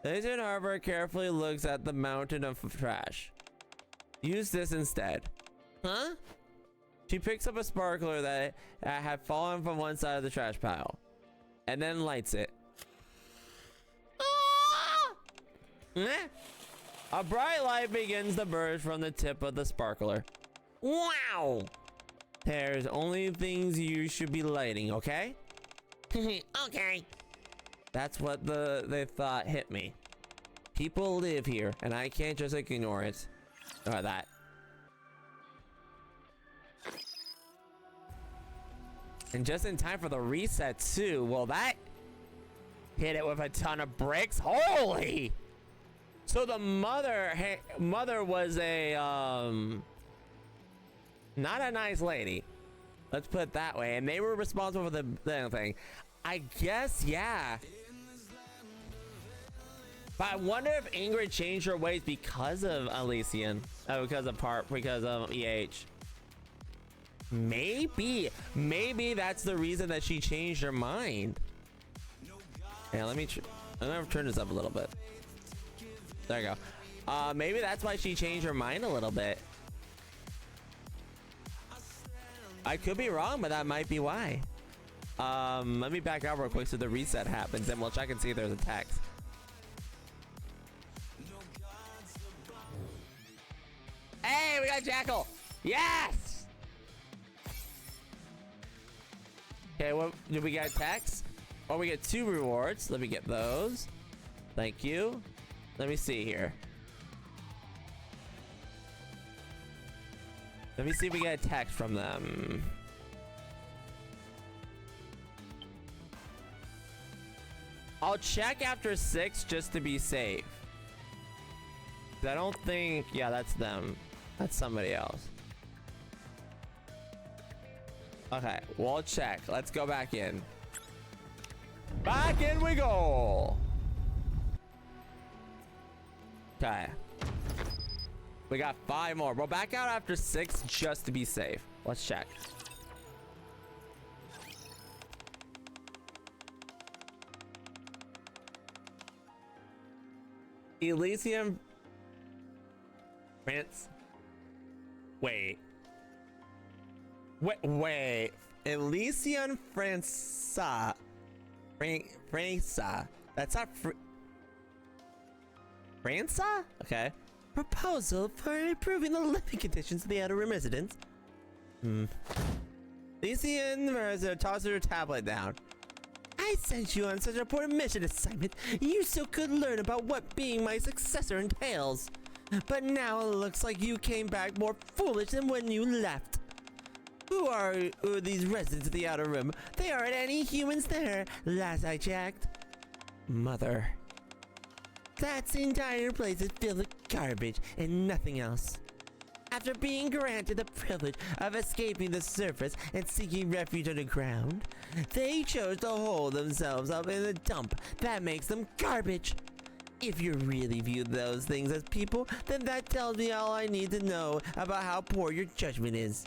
Elyion Harper carefully looks at the mountain of trash. Use this instead. Huh? She picks up a sparkler that had fallen from one side of the trash pile, and then lights it. A bright light begins to burst from the tip of the sparkler. Wow! There's only things you should be lighting, okay? Okay. That's what they thought hit me. People live here, and I can't just ignore it. Or that. And just in time for the reset too. Well, that hit it with a ton of bricks. Holy! So the mother was a not a nice lady. Let's put it that way. And they were responsible for the thing. I guess, yeah. But I wonder if Ingrid changed her ways because of Elyion. Because of EH. Maybe that's the reason that she changed her mind. Yeah, I'm gonna turn this up a little bit. There you go. Maybe that's why she changed her mind a little bit. I could be wrong, but that might be why. Let me back out real quick so the reset happens, and we'll check and see if there's a text. Hey, we got Jackal. Yes. Okay, what did we get? Text? Oh, we get 2 rewards. Let me get those. Thank you. Let me see here. Let me see if we get a text from them. I'll check after 6 just to be safe. I don't think... Yeah, that's them. That's somebody else. Okay, we'll check. Let's go back in. Back in we go! Okay. We got 5 more. We'll back out after 6 just to be safe. Let's check. Elysium France. Wait. Elysian Franca. Franca. That's not Franca? Okay. Proposal for improving the living conditions of the outer rim residents. Elysian resident tosses her tablet down. I sent you on such an important mission assignment. You so could learn about what being my successor entails. But now it looks like you came back more foolish than when you left. Who are these residents of the outer rim? They aren't any humans there, last I checked. Mother. That entire place is filled with garbage and nothing else. After being granted the privilege of escaping the surface and seeking refuge underground, they chose to hold themselves up in a dump that makes them garbage. If you really view those things as people, then that tells me all I need to know about how poor your judgment is.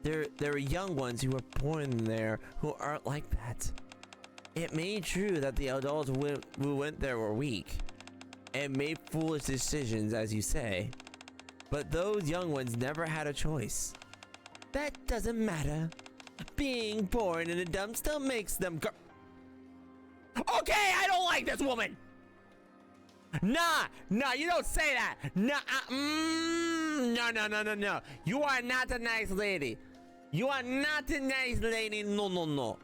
There are young ones who were born there who aren't like that. It may be true that the adults who went there were weak and made foolish decisions, as you say. But those young ones never had a choice. That doesn't matter. Being born in a dump still makes them Okay, I don't like this woman! Nah, you don't say that. Nah, no. You are not a nice lady. You are not a nice lady. No.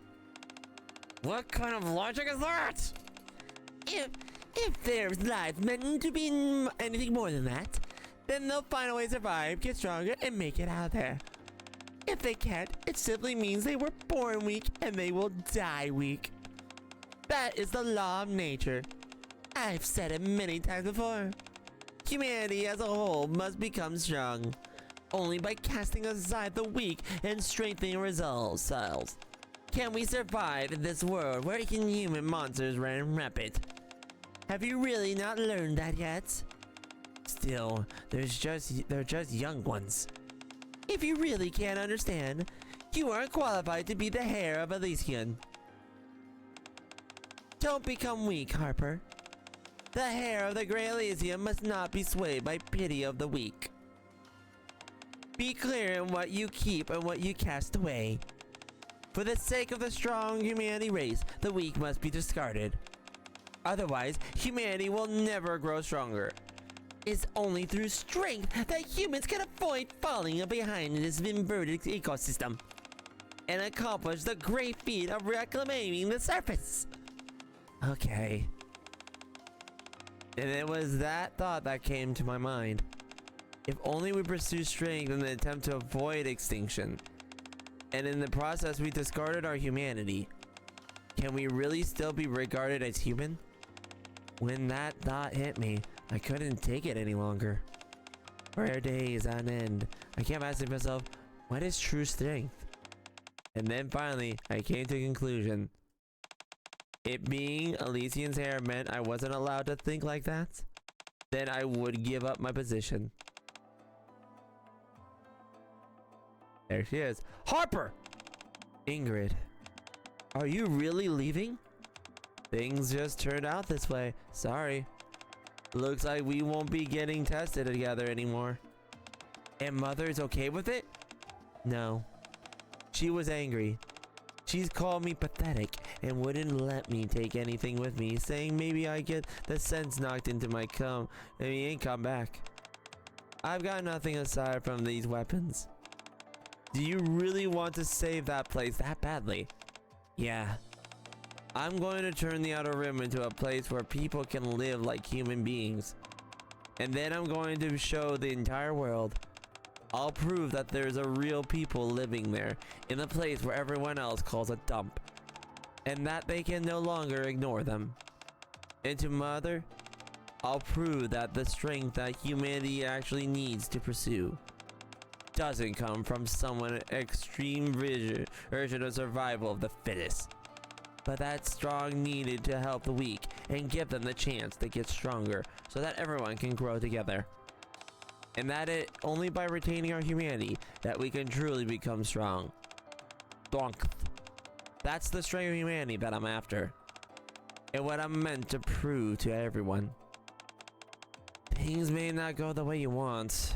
What kind of logic is that? If there's life meant to be anything more than that, then they'll find a way to survive, get stronger, and make it out there. If they can't, it simply means they were born weak and they will die weak. That is the law of nature. I've said it many times before. Humanity as a whole must become strong. Only by casting aside the weak and strengthening ourselves can we survive in this world where inhuman monsters run rampant. Have you really not learned that yet? Still, they're just young ones. If you really can't understand, you aren't qualified to be the heir of Elysian. Don't become weak, Harper. The heir of the Great Elysium must not be swayed by pity of the weak. Be clear in what you keep and what you cast away. For the sake of the strong humanity race, the weak must be discarded. Otherwise, humanity will never grow stronger. It's only through strength that humans can avoid falling behind this inverted ecosystem and accomplish the great feat of reclaiming the surface. Okay. And it was that thought that came to my mind. If only we pursue strength in the attempt to avoid extinction, and in the process we discarded our humanity, can we really still be regarded as human? When that thought hit me, I couldn't take it any longer. For days on end, I kept asking myself, what is true strength? And then finally, I came to a conclusion. It being Elysian's hair meant I wasn't allowed to think like that, then I would give up my position. There she is. Harper! Ingrid, are you really leaving? Things just turned out this way. Sorry. Looks like we won't be getting tested together anymore. And Mother's okay with it? No. She was angry. She's called me pathetic and wouldn't let me take anything with me, saying maybe I get the sense knocked into my and come back. I've got nothing aside from these weapons. Do you really want to save that place that badly? Yeah. I'm going to turn the Outer Rim into a place where people can live like human beings. And then I'm going to show the entire world. I'll prove that there's a real people living there in a place where everyone else calls a dump. And that they can no longer ignore them. And to Mother, I'll prove that the strength that humanity actually needs to pursue doesn't come from someone extreme version of survival of the fittest, but that strong needed to help the weak and give them the chance to get stronger so that everyone can grow together. And that it only by retaining our humanity that we can truly become strong. Donk. That's the strength of humanity that I'm after. And what I'm meant to prove to everyone. Things may not go the way you want.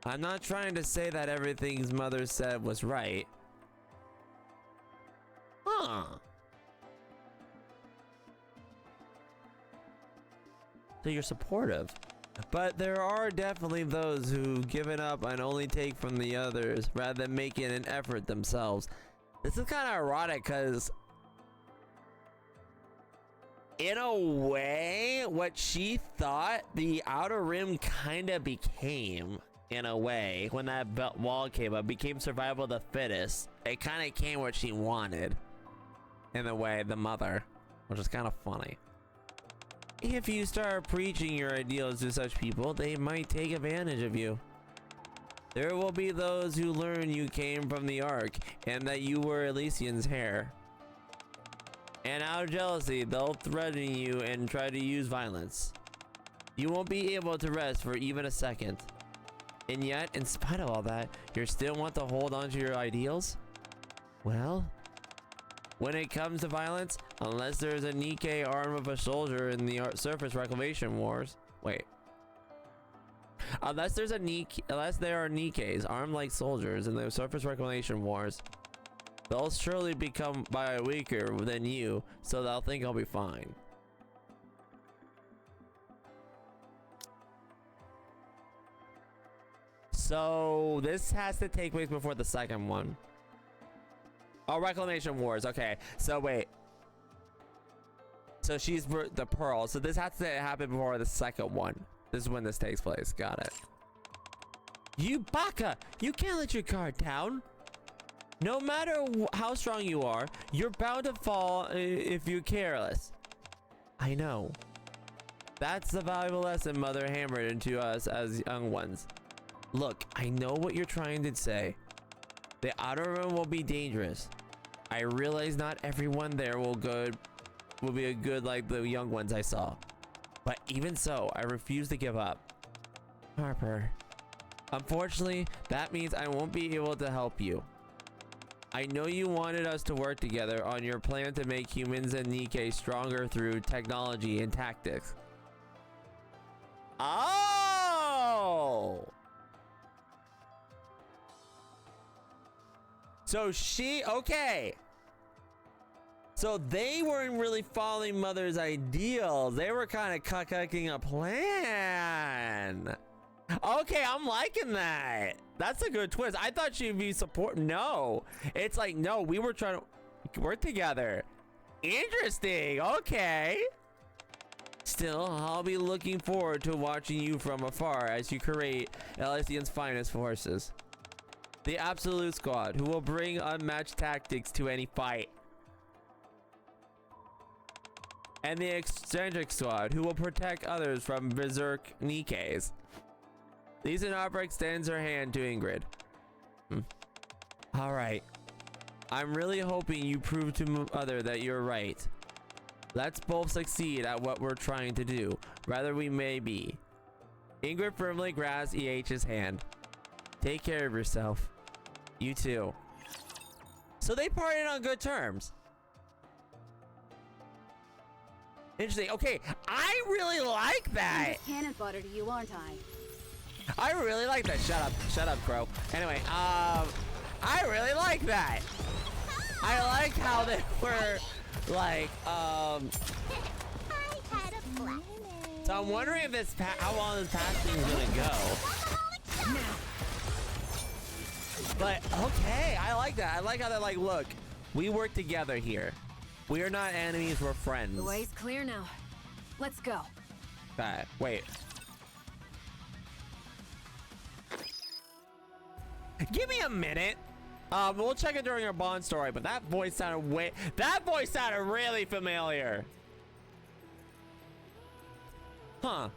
I'm not trying to say that everything Mother said was right. Huh. So you're supportive. But there are definitely those who've given up and only take from the others rather than making an effort themselves. This is kind of ironic because in a way, what she thought the Outer Rim kind of became, in a way, when that wall came up, became survival of the fittest. It kind of came what she wanted, in a way, the Mother, which is kind of funny. If you start preaching your ideals to such people, they might take advantage of you. There will be those who learn you came from the Ark and that you were Elysion's heir. And out of jealousy, they'll threaten you and try to use violence. You won't be able to rest for even a second. And yet, in spite of all that, you still want to hold on to your ideals? Well, when it comes to violence, unless there's a NIKKE arm of a soldier in the surface reclamation wars. Wait. Unless there are NIKKEs armed like soldiers in the surface reclamation wars, they'll surely become weaker than you, so they'll think I'll be fine. So this has to take place before the second one. Oh, reclamation wars. Okay, so wait. So she's the Pearl. So this has to happen before the second one. This is when this takes place. Got it. You baka! You can't let your guard down. No matter how strong you are, you're bound to fall if you're careless. I know. That's the valuable lesson Mother hammered into us as young ones. Look, I know what you're trying to say. The Outer Rim will be dangerous. I realize not everyone there will be a good like the young ones I saw. But even so, I refuse to give up. Harper. Unfortunately, that means I won't be able to help you. I know you wanted us to work together on your plan to make humans and NIKKE stronger through technology and tactics. Oh! So okay. So they weren't really following Mother's ideals. They were kind of cooking a plan. Okay, I'm liking that. That's a good twist. I thought she'd be no. It's like, no, we were trying to work together. Interesting. Okay. Still, I'll be looking forward to watching you from afar as you create Elysion's finest forces. The Absolute Squad, who will bring unmatched tactics to any fight. And the Eccentric Squad, who will protect others from berserk NIKKEs. Elyion Harper extends her hand to Ingrid. Alright. I'm really hoping you prove to Mother that you're right. Let's both succeed at what we're trying to do. Rather we may be. Ingrid firmly grasps EH's hand. Take care of yourself. You too. So they parted on good terms. Interesting. Okay, I really like that. I'm just cannon fodder to you, aren't I? I really like that. Shut up, Crow. Anyway, I really like that. I like how they were like, I had a blast. So I'm wondering if this how long this passing is gonna go. But okay, I like that. I like how they're like, look, we work together here. We are not enemies, we're friends. The way's clear now. Let's go. Okay, wait. Give me a minute. We'll check it during our bond story, but that voice sounded really familiar. Huh.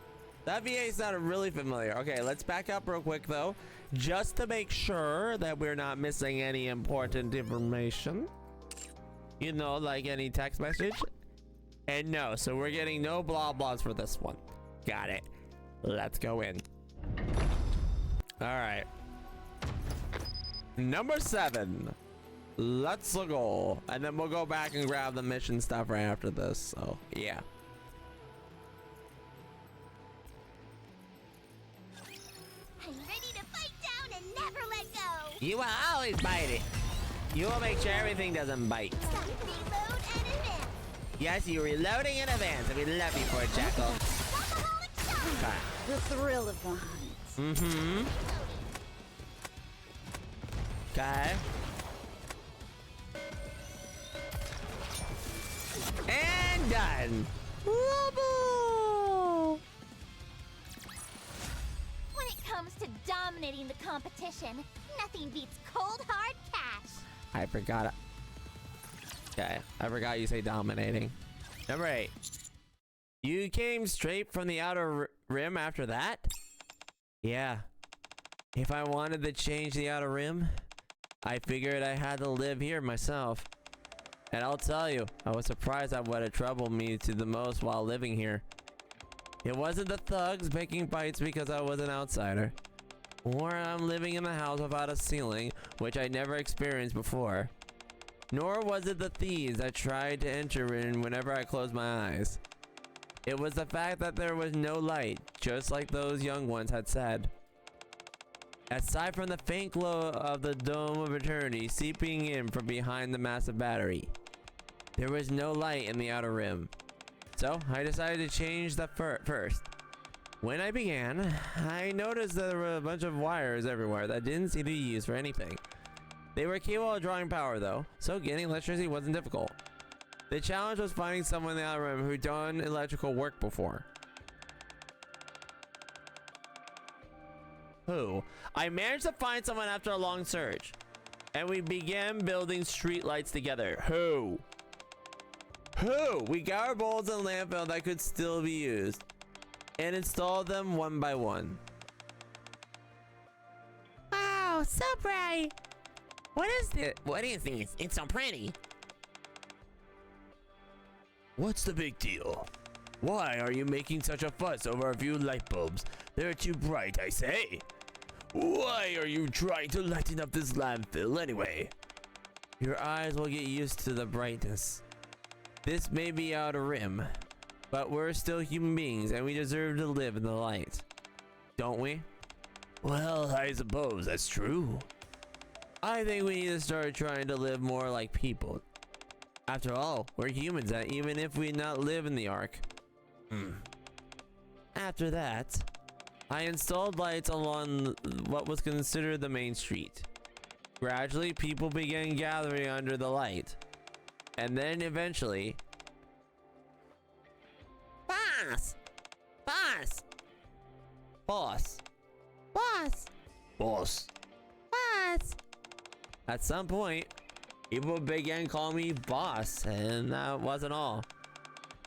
That VA sounded really familiar. Okay, let's back up real quick though, just to make sure that we're not missing any important information. You know, like any text message. And no, so we're getting no blah blahs for this one. Got it. Let's go in. All right. Number 7. Let's go. And then we'll go back and grab the mission stuff right after this. So, yeah. I'm ready to fight down and never let go. You will always bite it. You will make sure everything doesn't bite. Stop, reload, and advance. Yes, you're reloading in advance, and we love you for it, Jackal. Alcoholic shot. Okay. The thrill of the hunt. Mm-hmm. Okay. And done. Wobble. When it comes to dominating the competition, nothing beats cold hard cash. I forgot it. Okay, I forgot you say dominating. Number 8. You came straight from the outer rim after that? Yeah. If I wanted to change the outer rim, I figured I had to live here myself. And I'll tell you, I was surprised at what had troubled me to the most while living here. It wasn't the thugs picking fights because I was an outsider. Or I'm living in a house without a ceiling, which I never experienced before. Nor was it the thieves I tried to enter in whenever I closed my eyes. It was the fact that there was no light, just like those young ones had said. Aside from the faint glow of the Dome of Eternity seeping in from behind the massive battery, there was no light in the outer rim. So I decided to change that first. When I began, I noticed that there were a bunch of wires everywhere that didn't seem to be used for anything. They were capable of drawing power though, so getting electricity wasn't difficult. The challenge was finding someone in the outer rim who'd done electrical work before. Who? I managed to find someone after a long search, and we began building street lights together. Who? We got our bulbs and lamp that could still be used, and installed them one by one. Wow, so bright. What is this? What is this? It's so pretty. What's the big deal? Why are you making such a fuss over a few light bulbs? They're too bright, I say. Why are you trying to lighten up this landfill anyway? Your eyes will get used to the brightness. This may be outer rim, but we're still human beings and we deserve to live in the light. Don't we? Well, I suppose that's true. I think we need to start trying to live more like people. After all, we're humans, even if we not live in the Ark. After that, I installed lights along what was considered the main street. Gradually, people began gathering under the light. And then eventually... Boss! Boss! Boss. Boss. Boss. Boss. At some point, people began calling me boss, and that wasn't all.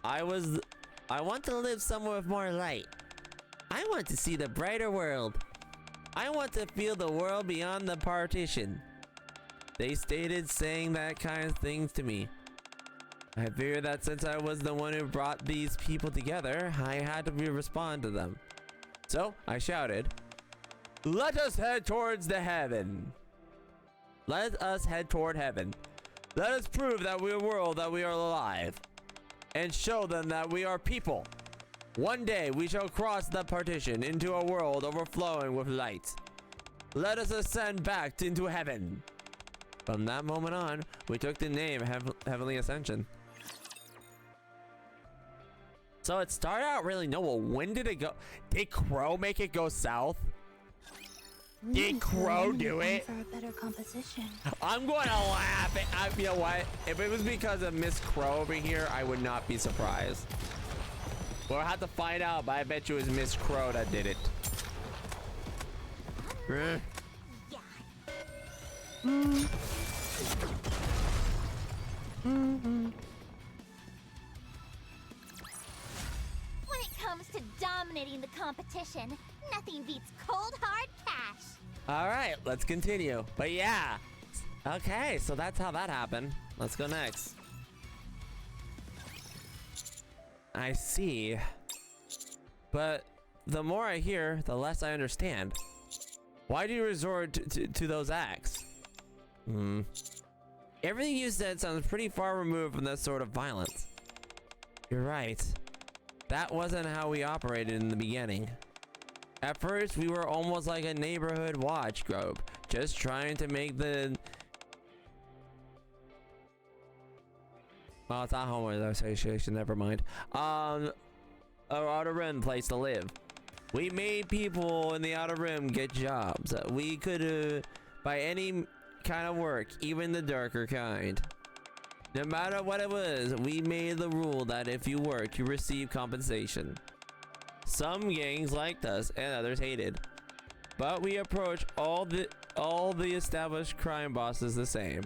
I want to live somewhere with more light. I want to see the brighter world. I want to feel the world beyond the partition. They stated saying that kind of things to me. I figured that since I was the one who brought these people together, I had to respond to them. So I shouted, "Let us head towards the heaven. Let us head toward heaven. Let us prove that we are world that we are alive, and show them that we are people. One day we shall cross the partition into a world overflowing with light. Let us ascend back into heaven." From that moment on, we took the name Heavenly Ascension. So it started out really noble. When did it go? Did Crow make it go south? Did Crow do it? For a better composition. I'm going to laugh. You know what? If it was because of Miss Crow over here, I would not be surprised. We'll have to find out, but I bet you it was Miss Crow that did it. Yeah. When it comes to dominating the competition, nothing beats cold hard cash. All right, let's continue. But yeah. Okay, so that's how that happened. Let's go next. I see. But the more I hear, the less I understand. Why do you resort to those acts? Everything you said sounds pretty far removed from that sort of violence. You're right. That wasn't how we operated in the beginning. At first, we were almost like a neighborhood watch group, just trying to make the... Well, it's not homeowners association, never mind. A outer rim place to live. We made people in the outer rim get jobs. We could buy any kind of work, even the darker kind. No matter what it was, we made the rule that if you worked, you received compensation. Some gangs liked us and others hated. But we approached all the established crime bosses the same.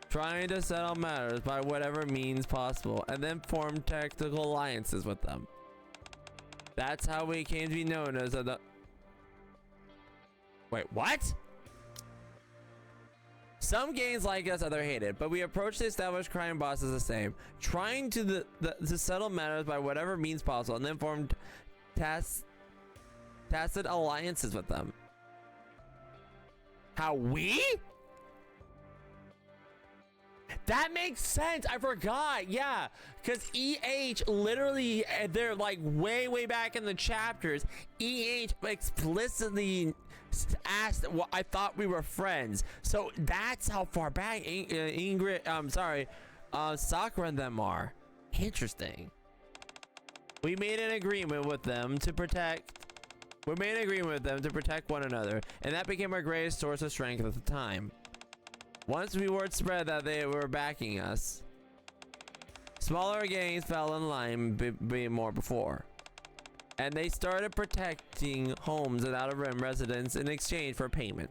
Trying to settle matters by whatever means possible, and then form tactical alliances with them. That's how we came to be known as the... Wait, what? Some gangs like us, others hated, but we approached the established crime bosses the same, trying to settle matters by whatever means possible, and then formed tacit alliances with them. How we? That makes sense. I forgot. Yeah, because EH literally, they're like way back in the chapters. EH explicitly asked, well, I thought we were friends. So that's how far back Sakura and them are. Interesting. We made an agreement with them to protect. We made an agreement with them to protect one another, and that became our greatest source of strength at the time. Once we word spread that they were backing us, smaller gangs fell in line more before. And they started protecting homes and Outer Rim residents in exchange for payment.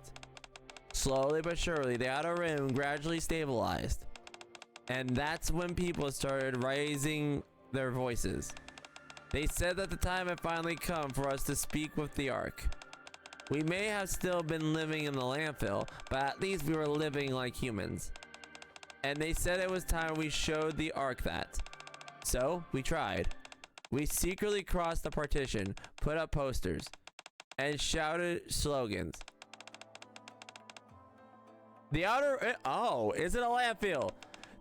Slowly but surely, the Outer Rim gradually stabilized. And that's when people started raising their voices. They said that the time had finally come for us to speak with the Ark. We may have still been living in the landfill, but at least we were living like humans. And they said it was time we showed the Ark that. So, we tried. We secretly crossed the partition, put up posters, and shouted slogans. The outer... Oh, is it a landfill?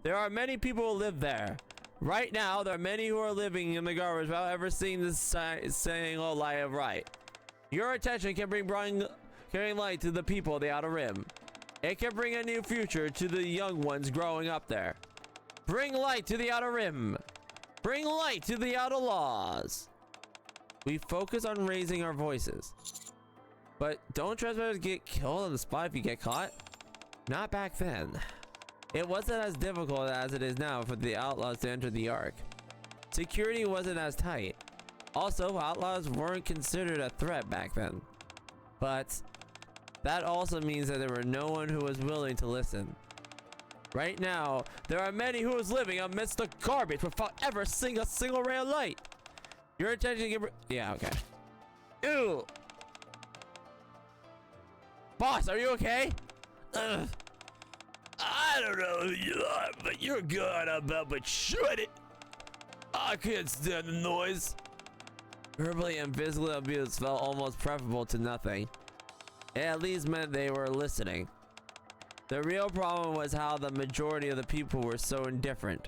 There are many people who live there. Right now, there are many who are living in the garbage without ever seeing this saying "Oh, lie of right." Your attention can bring carrying light to the people of the Outer Rim. It can bring a new future to the young ones growing up there. Bring light to the Outer Rim. Bring light to the outlaws. We focus on raising our voices. But don't trespassers get killed on the spot if you get caught? Not back then. It wasn't as difficult as it is now for the outlaws to enter the Ark. Security wasn't as tight. Also, outlaws weren't considered a threat back then. But that also means that there were no one who was willing to listen. Right now, there are many who is living amidst the garbage without ever seeing a single ray of light. Your attention can... Yeah, okay. Ew. Boss, are you okay? Ugh. I don't know who you are, but you're good about but shut it. I can't stand the noise. Verbally and physically abuse felt almost preferable to nothing. It at least meant they were listening. The real problem was how the majority of the people were so indifferent.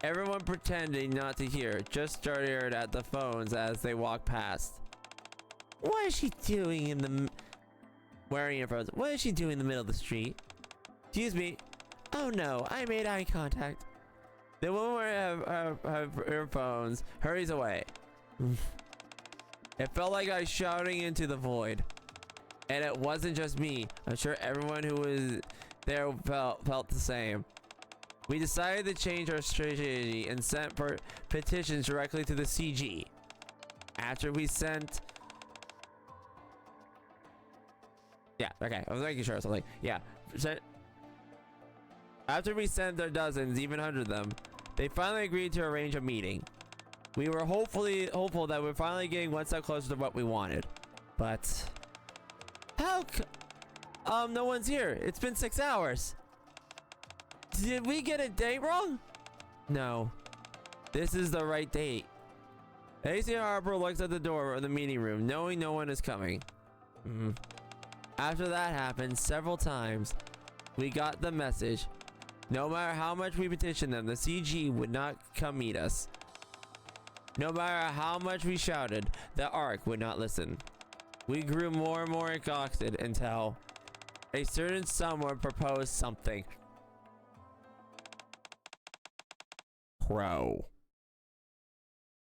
Everyone pretending not to hear, just stared at the phones as they walked past. What is she doing in the... Wearing earphones. What is she doing in the middle of the street? Excuse me. Oh no, I made eye contact. The woman wearing her earphones hurries away. It felt like I was shouting into the void. And it wasn't just me. I'm sure everyone who was there felt the same. We decided to change our strategy and sent petitions directly to the CG. After we sent... Yeah, okay. I was making sure something. Yeah. After we sent their dozens, even hundreds of them, they finally agreed to arrange a meeting. We were hopeful that we're finally getting one step closer to what we wanted. But... no one's here. It's been 6 hours. Did we get a date wrong? No. This is the right date. Elyion Harper looks at the door of the meeting room, knowing no one is coming. After that happened several times, we got the message. No matter how much we petitioned them, the CG would not come meet us. No matter how much we shouted, the Ark would not listen. We grew more and more exhausted until a certain someone proposed something. Crow.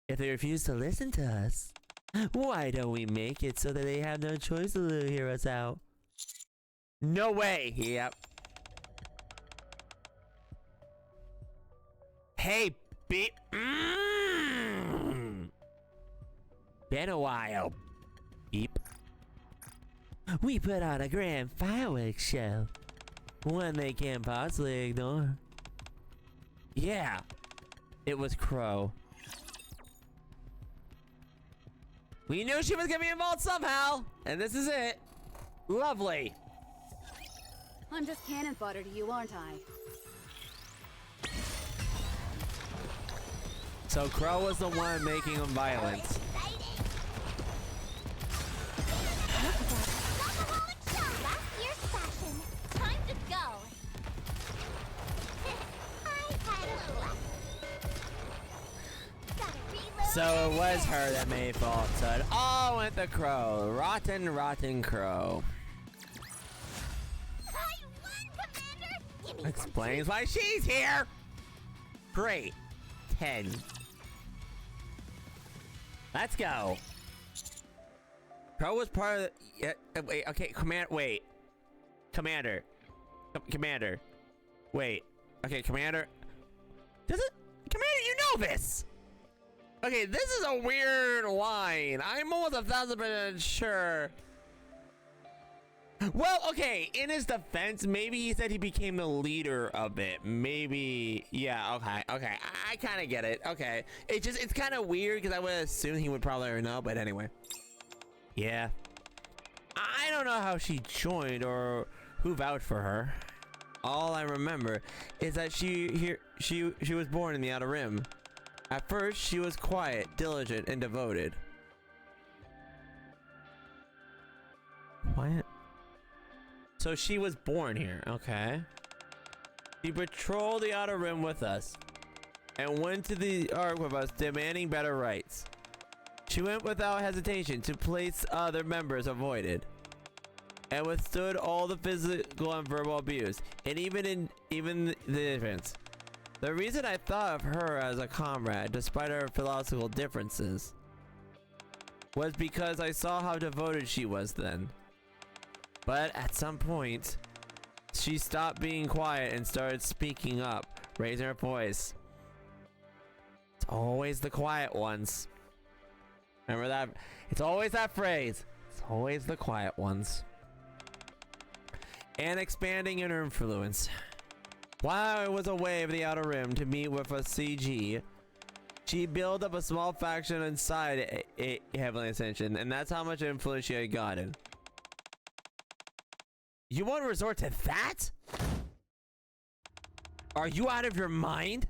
If they refuse to listen to us, why don't we make it so that they have no choice to hear us out? No way! Yep. Hey, beep. Been a while. Beep. We put on a grand fireworks show. One they can't possibly ignore. Yeah. It was Crow. We knew she was gonna be involved somehow, and this is it. Lovely. I'm just cannon fodder to you, aren't I? So Crow was the one making them violent. Last year's fashion. Time to go. I had a luck. Gotta reload. So it was her that made falsehood. Oh, went the Crow. Rotten Crow. I won, Commander. Give me some Explains why she's here. Great. 10. Let's go. Crow was part of the... Yeah, wait, okay, Commander. Wait. Okay, Commander. Does it... Commander, you know this! Okay, this is a weird line. I'm almost 1,000% sure. Well, okay, in his defense, maybe he said he became the leader of it. Maybe, yeah, okay. I kind of get it. Okay, it's kind of weird because I would assume he would probably already know, but anyway. Yeah. I don't know how she joined or who vouched for her. All I remember is that she was born in the Outer Rim. At first, she was quiet, diligent, and devoted. Quiet? So she was born here, okay. She patrolled the Outer Rim with us and went to the Ark with us, demanding better rights. She went without hesitation to place other members avoided and withstood all the physical and verbal abuse, and even the defense. The reason I thought of her as a comrade, despite our philosophical differences, was because I saw how devoted she was then. But at some point, she stopped being quiet and started speaking up, raising her voice. It's always the quiet ones. Remember that? It's always that phrase. It's always the quiet ones. And expanding in her influence. While I was away of the Outer Rim to meet with a CG, she built up a small faction inside a Heavenly Ascension, and that's how much influence she had gotten. You want to resort to that? Are you out of your mind?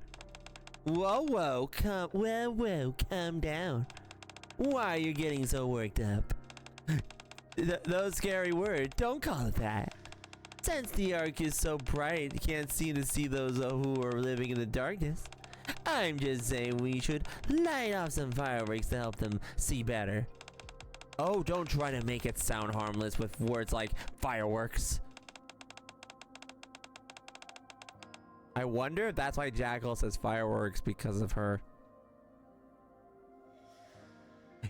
Whoa, calm down. Why are you getting so worked up? Those scary words, don't call it that. Since the Ark is so bright, you can't seem to see those who are living in the darkness. I'm just saying we should light off some fireworks to help them see better. Oh, don't try to make it sound harmless with words like fireworks. I wonder if that's why Jackal says fireworks, because of her.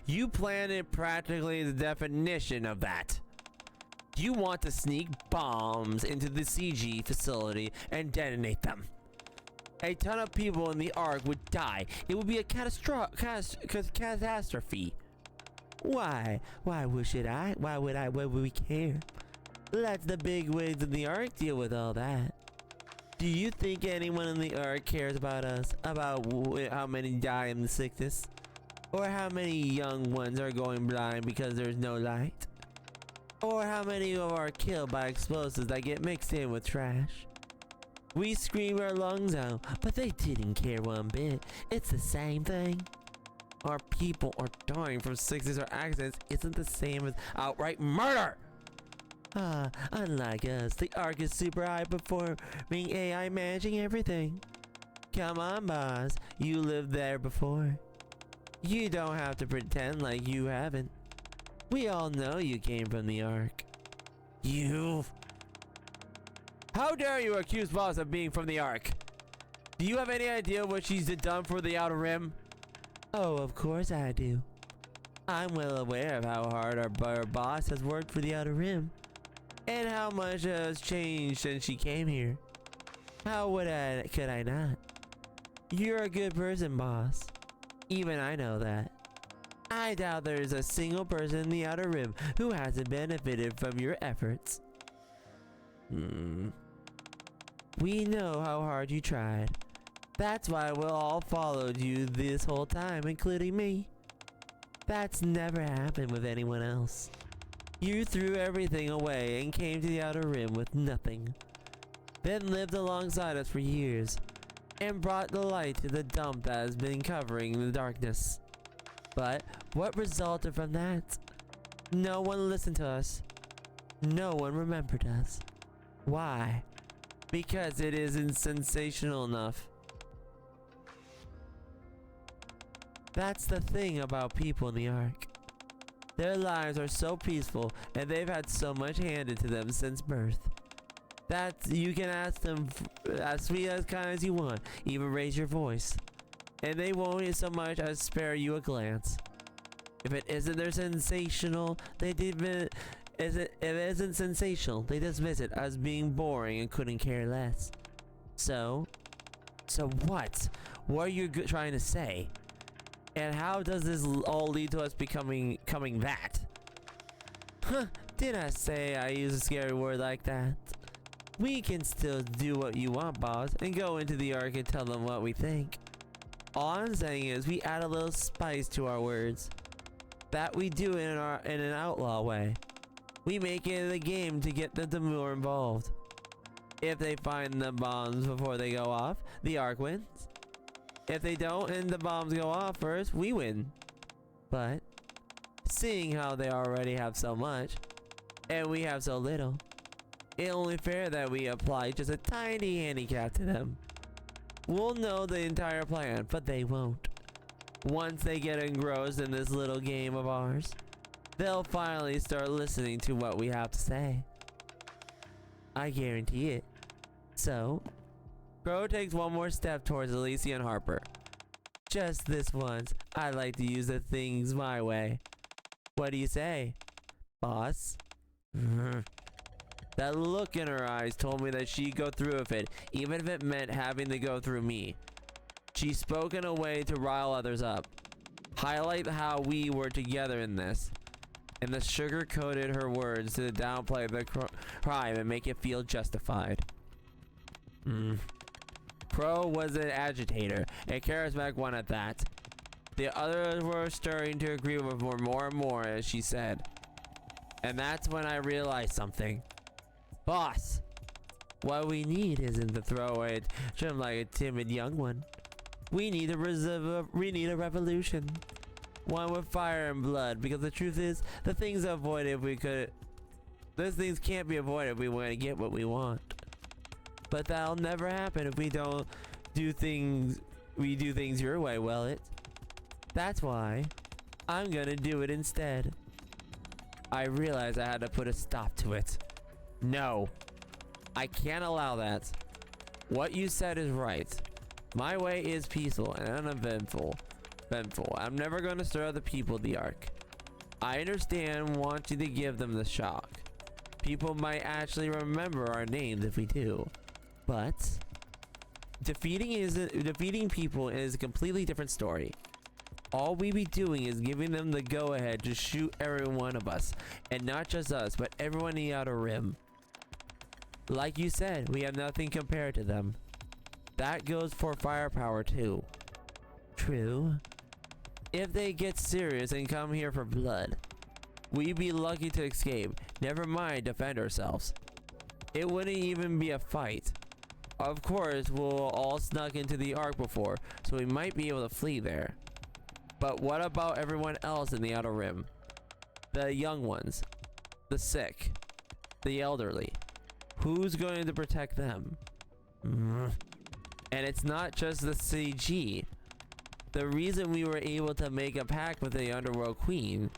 You planted practically the definition of that. Do you want to sneak bombs into the CG facility and detonate them? A ton of people in the Ark would die. It would be a catastrophe. Why? Why would I? Why would we care? Let the big wigs in the Ark deal with all that. Do you think anyone in the Ark cares about us? About how many die in the sickness? Or how many young ones are going blind because there's no light? Or how many are killed by explosives that get mixed in with trash? We scream our lungs out, but they didn't care one bit. It's the same thing. Our people are dying from sickness or accidents isn't the same as outright murder. Unlike us, the Ark is super high performing AI managing everything. Come on, boss. You lived there before. You don't have to pretend like you haven't. We all know you came from the Ark. You... How dare you accuse Boss of being from the Ark? Do you have any idea what she's done for the Outer Rim? Oh, of course I do. I'm well aware of how hard our boss has worked for the Outer Rim. And how much has changed since she came here. How could I not? You're a good person, boss. Even I know that. I doubt there's a single person in the Outer Rim who hasn't benefited from your efforts. We know how hard you tried. That's why we all followed you this whole time, including me. That's never happened with anyone else. You threw everything away and came to the Outer Rim with nothing. Then lived alongside us for years, and brought the light to the dump that has been covering the darkness. But what resulted from that? No one listened to us. No one remembered us. Why? Because it isn't sensational enough. That's the thing about people in the Ark. Their lives are so peaceful and they've had so much handed to them since birth. That you can ask them as sweet as kind as you want, even raise your voice. And they won't so much as spare you a glance. If it isn't their sensational, if it isn't sensational, they dismiss it as being boring and couldn't care less. So what? What are you trying to say? And how does this all lead to us becoming that? Huh, did I say I use a scary word like that? We can still do what you want, boss, and go into the Ark and tell them what we think. All I'm saying is we add a little spice to our words. That we do in an outlaw way. We make it a game to get them more involved. If they find the bombs before they go off, the Ark wins. If they don't and the bombs go off first, we win. But, seeing how they already have so much, and we have so little, it's only fair that we apply just a tiny handicap to them. We'll know the entire plan, but they won't. Once they get engrossed in this little game of ours, they'll finally start listening to what we have to say. I guarantee it. So, Crow takes one more step towards Elyion Harper. Just this once, I like to use the things my way. What do you say, boss? That look in her eyes told me that she'd go through with it, even if it meant having to go through me. She spoke in a way to rile others up, highlight how we were together in this, and the sugar-coated her words to downplay the crime and make it feel justified. Crow was an agitator, a charismatic one at that. The others were starting to agree with her more and more as she said. And that's when I realized something. Boss, what we need isn't to throw away trim like a timid young one. We need a revolution. One with fire and blood, because the truth is, the things avoided if we could... Those things can't be avoided if we want to get what we want. But that'll never happen if we don't do things... We do things your way, Wellet. That's why I'm gonna do it instead. I realized I had to put a stop to it. No, I can't allow that. What you said is right. My way is peaceful and uneventful. I'm never going to stir the people of the Ark. I understand wanting to give them the shock. People might actually remember our names if we do. But defeating people is a completely different story. All we be doing is giving them the go-ahead to shoot every one of us, and not just us, but everyone in the Outer Rim. Like you said, we have nothing compared to them. That goes for firepower too. True. If they get serious and come here for blood, we'd be lucky to escape, never mind defend ourselves. It wouldn't even be a fight. Of course, we'll all snuck into the Ark before, so we might be able to flee there. But what about everyone else in the Outer Rim? The young ones, the sick, the elderly. Who's going to protect them? And it's not just the CG. The reason we were able to make a pact with the Underworld Queen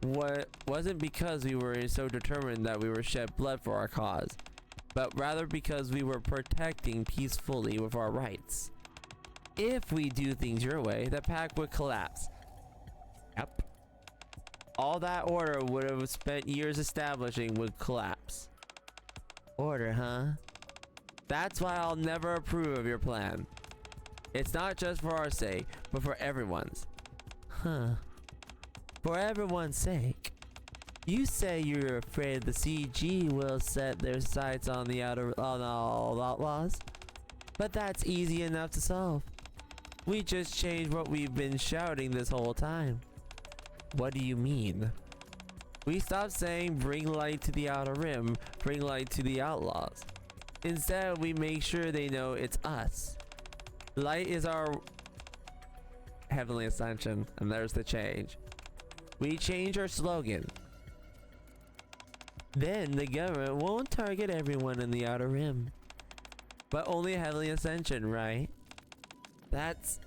wasn't because we were so determined that we were shed blood for our cause, but rather because we were protecting peacefully with our rights. If we do things your way, the pact would collapse. Yep. All that order would have spent years establishing would collapse. Order, huh? That's why I'll never approve of your plan. It's not just for our sake, but for everyone's. Huh. For everyone's sake. You say you're afraid the CG will set their sights on all outlaws? But that's easy enough to solve. We just changed what we've been shouting this whole time. What do you mean? We stopped saying bring light to the Outer Rim, bring light to the outlaws. Instead, we make sure they know it's us. Light is our heavenly ascension, and there's the change. We change our slogan. Then the government won't target everyone in the Outer Rim, but only heavenly ascension, right? That's...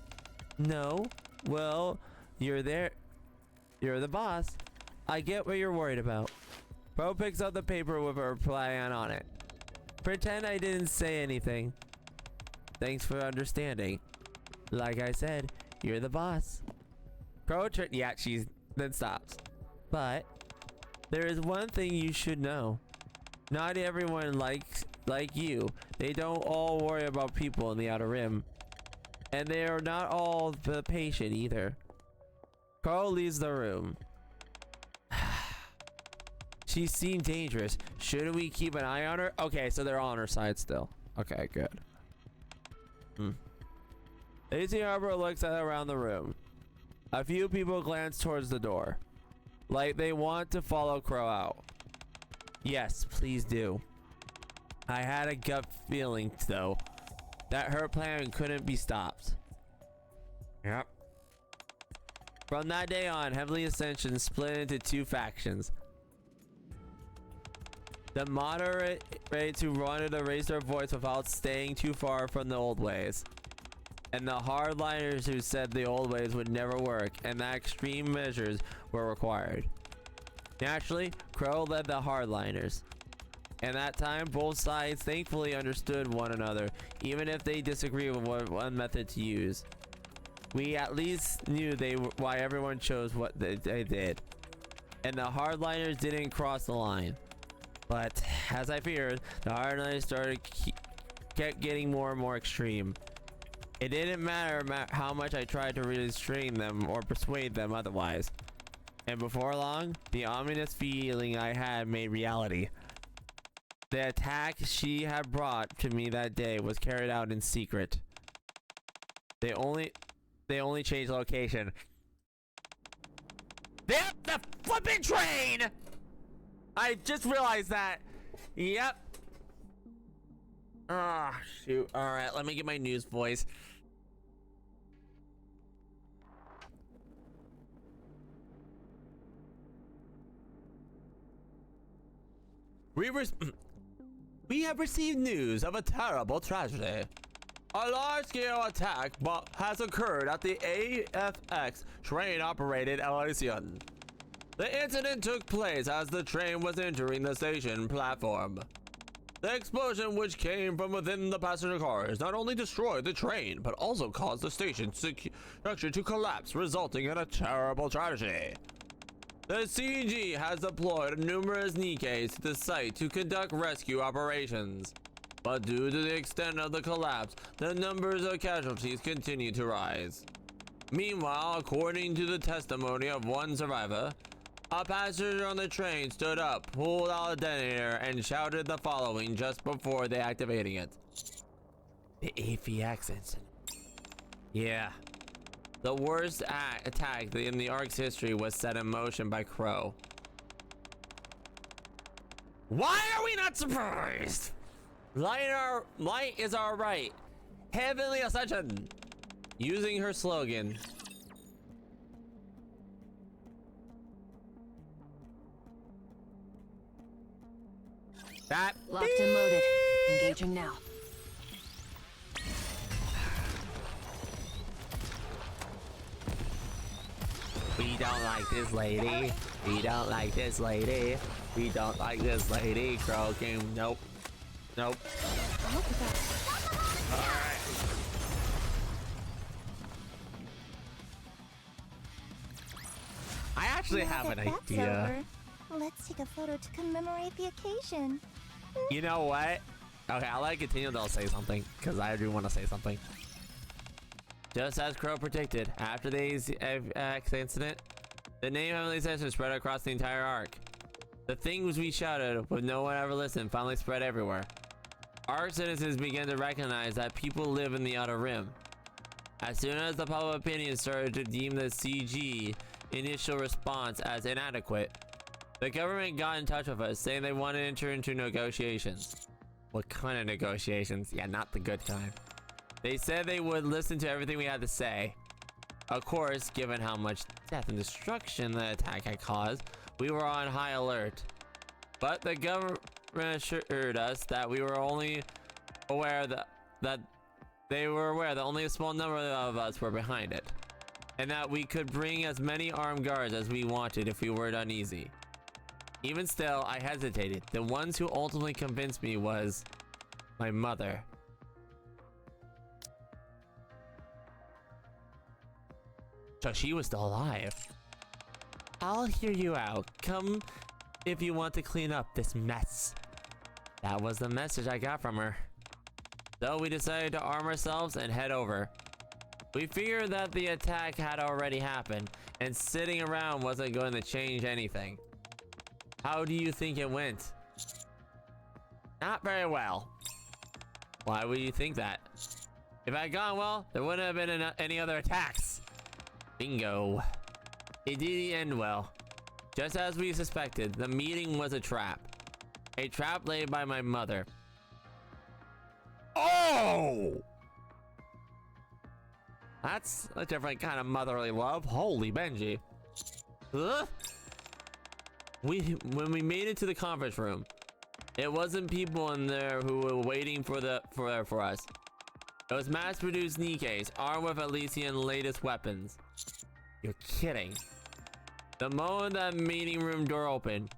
No. Well, you're there. You're the boss. I get what you're worried about. Pro picks up the paper with a reply on it. Pretend I didn't say anything. Thanks for understanding. Like I said, you're the boss. Pro yeah, she's then stops. But there is one thing you should know. Not everyone like you. They don't all worry about people in the Outer Rim. And they are not all the patient either. Carl leaves the room. She seemed dangerous. Shouldn't we keep an eye on her? Okay, so they're on her side still. Okay, good. Elyion Harper looks around the room. A few people glance towards the door, like they want to follow Crow out. Yes, please do. I had a gut feeling, though, that her plan couldn't be stopped. Yep. From that day on, Heavenly Ascension split into two factions. The moderate who wanted to raise their voice without staying too far from the old ways. And the hardliners who said the old ways would never work and that extreme measures were required. Naturally, Crow led the hardliners. And that time, both sides thankfully understood one another, even if they disagreed with what one method to use. We at least knew why everyone chose what they did. And the hardliners didn't cross the line. But, as I feared, the hardliners kept getting more and more extreme. It didn't matter how much I tried to restrain them or persuade them otherwise. And before long, the ominous feeling I had made reality. The attack she had brought to me that day was carried out in secret. They only changed location. Yep, the flipping train! I just realized that. Yep. Ah, shoot. Alright, let me get my news voice. We have received news of a terrible tragedy. A large-scale attack has occurred at the AFX train-operated Elyion. The incident took place as the train was entering the station platform. The explosion, which came from within the passenger cars, not only destroyed the train, but also caused the station structure to collapse, resulting in a terrible tragedy. The CG has deployed numerous NIKKEs to the site to conduct rescue operations. But due to the extent of the collapse, the numbers of casualties continue to rise. Meanwhile, according to the testimony of one survivor, a passenger on the train stood up, pulled out a detonator, and shouted the following just before deactivating it. The AVX incident. Yeah. The worst attack in the Ark's history was set in motion by Crow. Why are we not surprised? Light is our right. Heavenly Ascension. Using her slogan. That Locked and loaded. Engaging now. We don't like this lady. We don't like this lady. We don't like this lady. Crow game. Nope. Nope. Alright. I actually Now have that an that's idea. over, let's take a photo to commemorate the occasion. You know what? Okay, I'll let Continuo say something, because I do want to say something. Just as Crow predicted, after the AVX incident, the name Heavenly Ascension spread across the entire arc. The things we shouted, with no one ever listened, finally spread everywhere. Arc citizens began to recognize that people live in the Outer Rim. As soon as the public opinion started to deem the CG initial response as inadequate, the government got in touch with us, saying they wanted to enter into negotiations. What kind of negotiations? Yeah, not the good kind. They said they would listen to everything we had to say. Of course, given how much death and destruction the attack had caused, we were on high alert. But the government assured us that we were only aware that they were aware that only a small number of us were behind it, and that we could bring as many armed guards as we wanted if we were uneasy. Even still, I hesitated. The ones who ultimately convinced me was my mother. So she was still alive. I'll hear you out. Come if you want to clean up this mess. That was the message I got from her. So we decided to arm ourselves and head over. We figured that the attack had already happened, and sitting around wasn't going to change anything. How do you think it went? Not very well. Why would you think that? If it had gone well, there wouldn't have been any other attacks. Bingo. It didn't end well. Just as we suspected, the meeting was a trap. A trap laid by my mother. Oh! That's a different kind of motherly love. Holy Benji. Huh? When we made it to the conference room, it wasn't people in there who were waiting for us. It was mass-produced NIKKEs armed with Elyion latest weapons. You're kidding. The moment that meeting room door opened,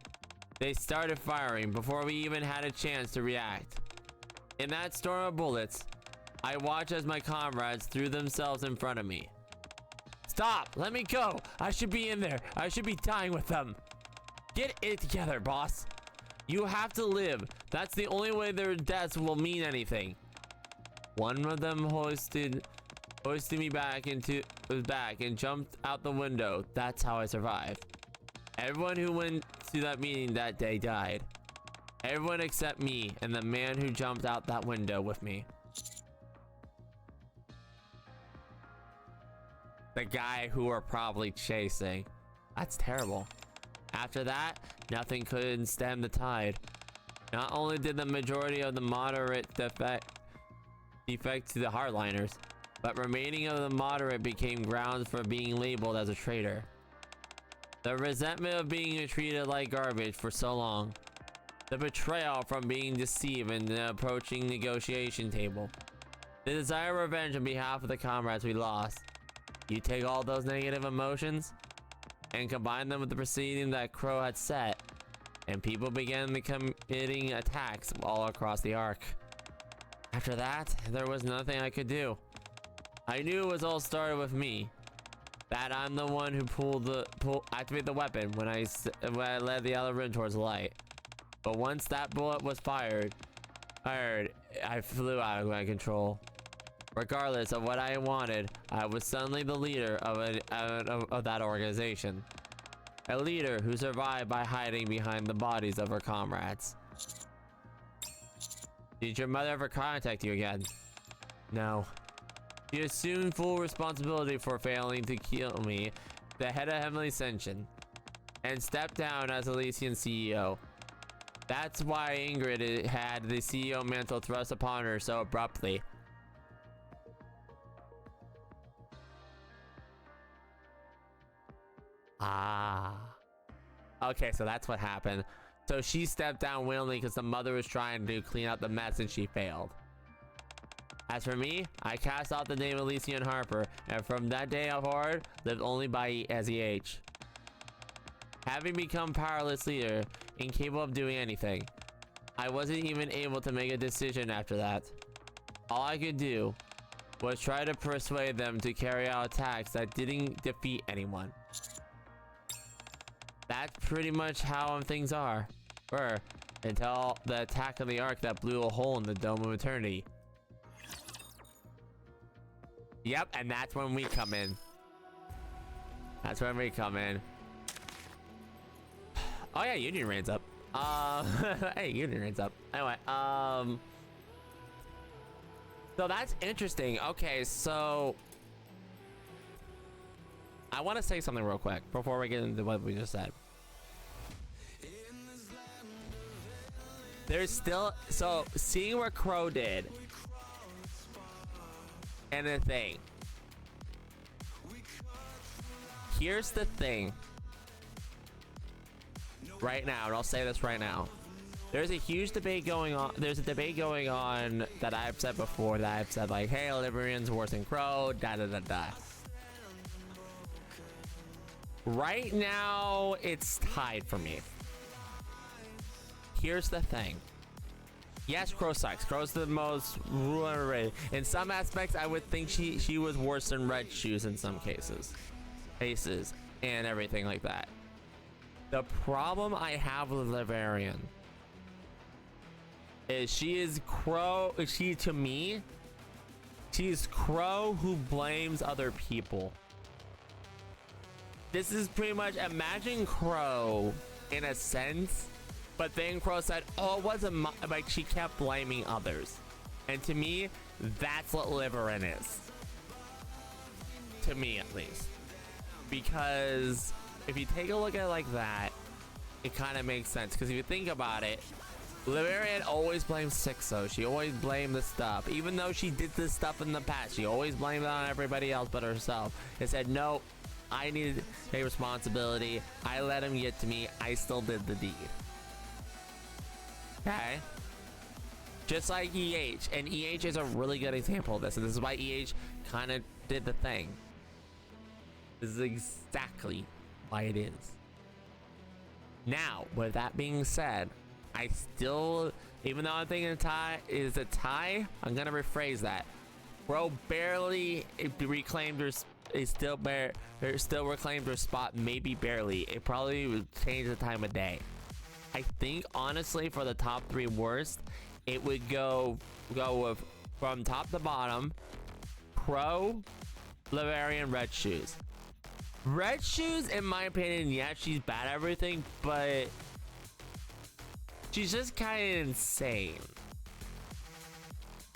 they started firing before we even had a chance to react. In that storm of bullets, I watched as my comrades threw themselves in front of me. Stop! Let me go! I should be in there. I should be dying with them. Get it together, boss. You have to live. That's the only way their deaths will mean anything. One of them hoisted me back into his back and jumped out the window. That's how I survived. Everyone who went to that meeting that day died. Everyone except me and the man who jumped out that window with me. The guy who we're probably chasing. That's terrible. After that, nothing could stem the tide. Not only did the majority of the moderate defect to the hardliners, but remaining of the moderate became grounds for being labeled as a traitor. The resentment of being treated like garbage for so long. The betrayal from being deceived in the approaching negotiation table. The desire of revenge on behalf of the comrades we lost. You take all those negative emotions and combine them with the proceeding that Crow had set, and people began committing attacks all across the arc. After that, there was nothing I could do. I knew it was all started with me. that I'm the one who activate the weapon when I led the other room towards the light. But once that bullet was fired, I flew out of my control. Regardless of what I wanted, I was suddenly the leader of that organization. A leader who survived by hiding behind the bodies of her comrades. Did your mother ever contact you again? No. She assumed full responsibility for failing to kill me, the head of Heavenly Ascension, and stepped down as Elyion CEO. That's why Ingrid had the CEO mantle thrust upon her so abruptly. Okay, so that's what happened. So she stepped down willingly because the mother was trying to clean up the mess and she failed. As for me, I cast off the name Elyion Harper, and from that day forward, lived only by as EH. Having become powerless leader, incapable of doing anything, I wasn't even able to make a decision after that. All I could do was try to persuade them to carry out attacks that didn't defeat anyone. That's pretty much how things were until the attack of the Ark that blew a hole in the Dome of Eternity. Yep, and that's when we come in. That's when we come in. Oh yeah, Union Reign's up. Hey, Union Reign's up. Anyway, so that's interesting. Okay, so I want to say something real quick before we get into what we just said. There's still, so seeing what Crow did and the thing. Here's the thing. Right now, and I'll say this right now. There's a huge debate going on. There's a debate going on that I've said before, that I've said like, hey, Liberian's worse than Crow, da da da da. Right now, it's tied for me. Here's the thing. Yes, Crow sucks. Crow's the most ruler. In some aspects, I would think she was worse than Red Shoes in some cases. Aces and everything like that. The problem I have with Liverian is she is Crow. To me, she's Crow who blames other people. This is pretty much, imagine Crow in a sense, but then Crow said, oh, it wasn't like, she kept blaming others. And to me, that's what Liverian is. To me, at least. Because if you take a look at it like that, it kind of makes sense. Because if you think about it, Liverian always blames Sixo. She always blamed the stuff. Even though she did this stuff in the past, she always blamed it on everybody else but herself. And said, no, I needed to take responsibility. I let him get to me. I still did the deed. Okay. Just like EH. And EH is a really good example of this. And this is why EH kind of did the thing. This is exactly why it is. Now, with that being said, I still, even though I'm thinking a tie is a tie, I'm gonna rephrase that. Crow barely reclaimed her, still reclaimed her spot, maybe barely. It probably would change the time of day. I think honestly, for the top 3 worst, it would go with from top to bottom: Crow, Liverian, Red Shoes. Red Shoes, in my opinion, yeah, she's bad at everything, but she's just kind of insane.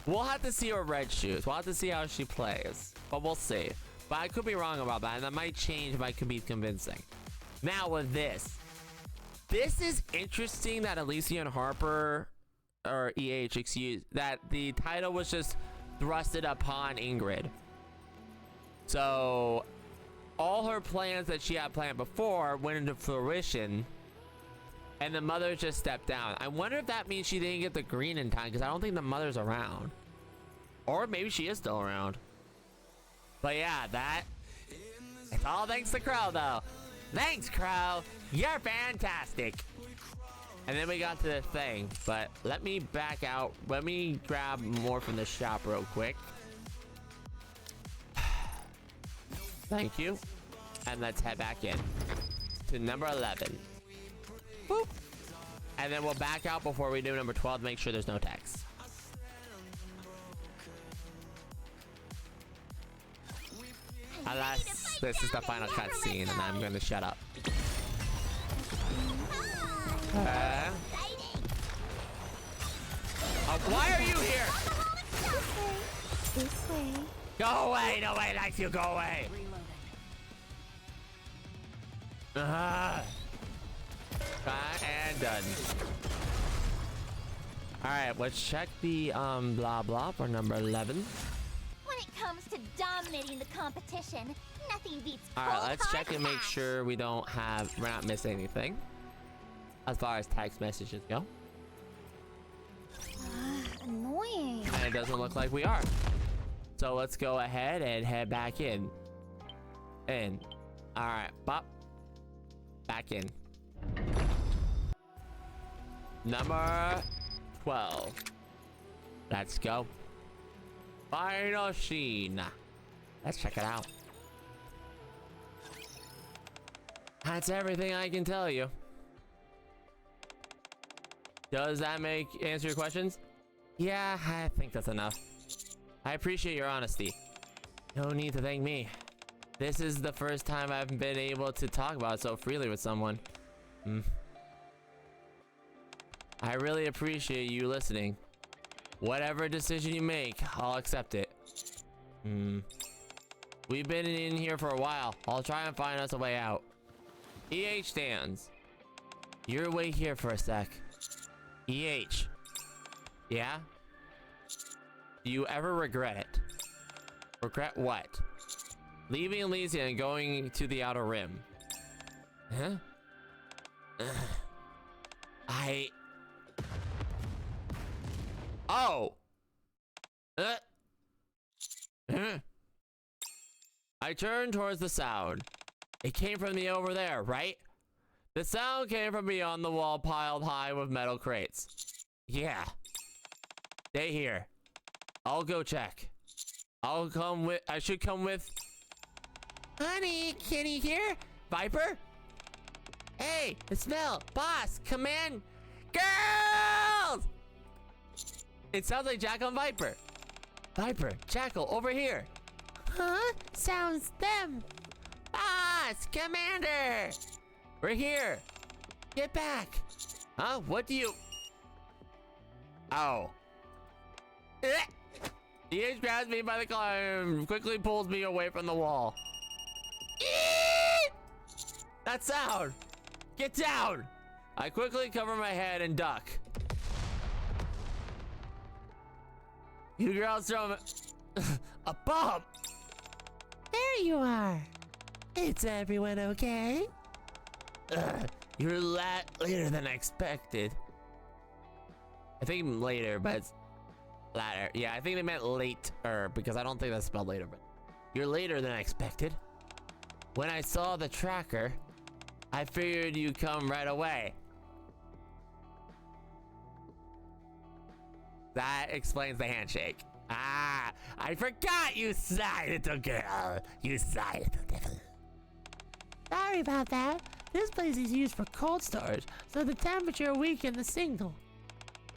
We'll have to see her Red Shoes. We'll have to see how she plays, but we'll see. But I could be wrong about that, and that might change if I can be convincing. Now with this is interesting that Elyion Harper, or EH, excuse, that the title was just thrusted upon Ingrid. So all her plans that she had planned before went into fruition, and the mother just stepped down. I wonder if that means she didn't get the green in time, because I don't think the mother's around. Or maybe she is still around. But yeah, it's all thanks to Crow, though. Thanks, Crow. You're fantastic. And then we got to the thing, but let me back out. Let me grab more from the shop real quick. Thank you. And let's head back in to number 11. Boop. And then we'll back out before we do number 12 to make sure there's no text. Unless this is the final cutscene and I'm gonna shut up. Why are you here? This way. Go away! Nobody likes you. Go away. Back and done. All right, let's check the blah blah for number 11. When it comes to dominating the competition, nothing beats All right, let's check and make sure we're not missing anything as far as text messages go. Annoying. And it doesn't look like we are. So let's go ahead and head back in. All right, bop. Back in. Number 12. Let's go. Final scene. Let's check it out. That's everything I can tell you. Does that answer your questions? Yeah, I think that's enough. I appreciate your honesty. No need to thank me. This is the first time I've been able to talk about it so freely with someone. I really appreciate you listening. Whatever decision you make, I'll accept it. We've been in here for a while. I'll try and find us a way out. EH stands. You're wait here for a sec. EH. Yeah? Do you ever regret it? Regret what? Leaving Elysium and going to the Outer Rim. Huh? Oh! I turned towards the sound. It came from the over there, right? The sound came from beyond the wall piled high with metal crates. Yeah. Stay here. I'll go check. I should come with... Honey, can you hear? Viper? Hey, the smell. Boss, come in. Girls! It sounds like Jackal and Viper. Viper, Jackal, over here. Huh? Sounds them. Boss, Commander. We're here. Get back. Huh? What do you... Oh. EH grabs me by the collar and quickly pulls me away from the wall. That sound! Get down! I quickly cover my head and duck. You girls throw a bomb! There you are. Is everyone okay? You're later than I expected. I think later, but it's latter. Yeah, I think they meant later because I don't think that's spelled later, but you're later than I expected. When I saw the tracker, I figured you'd come right away. That explains the handshake. Ah, I forgot, you sly little girl. You sly little devil. Sorry about that. This place is used for cold storage, so the temperature weakened the signal.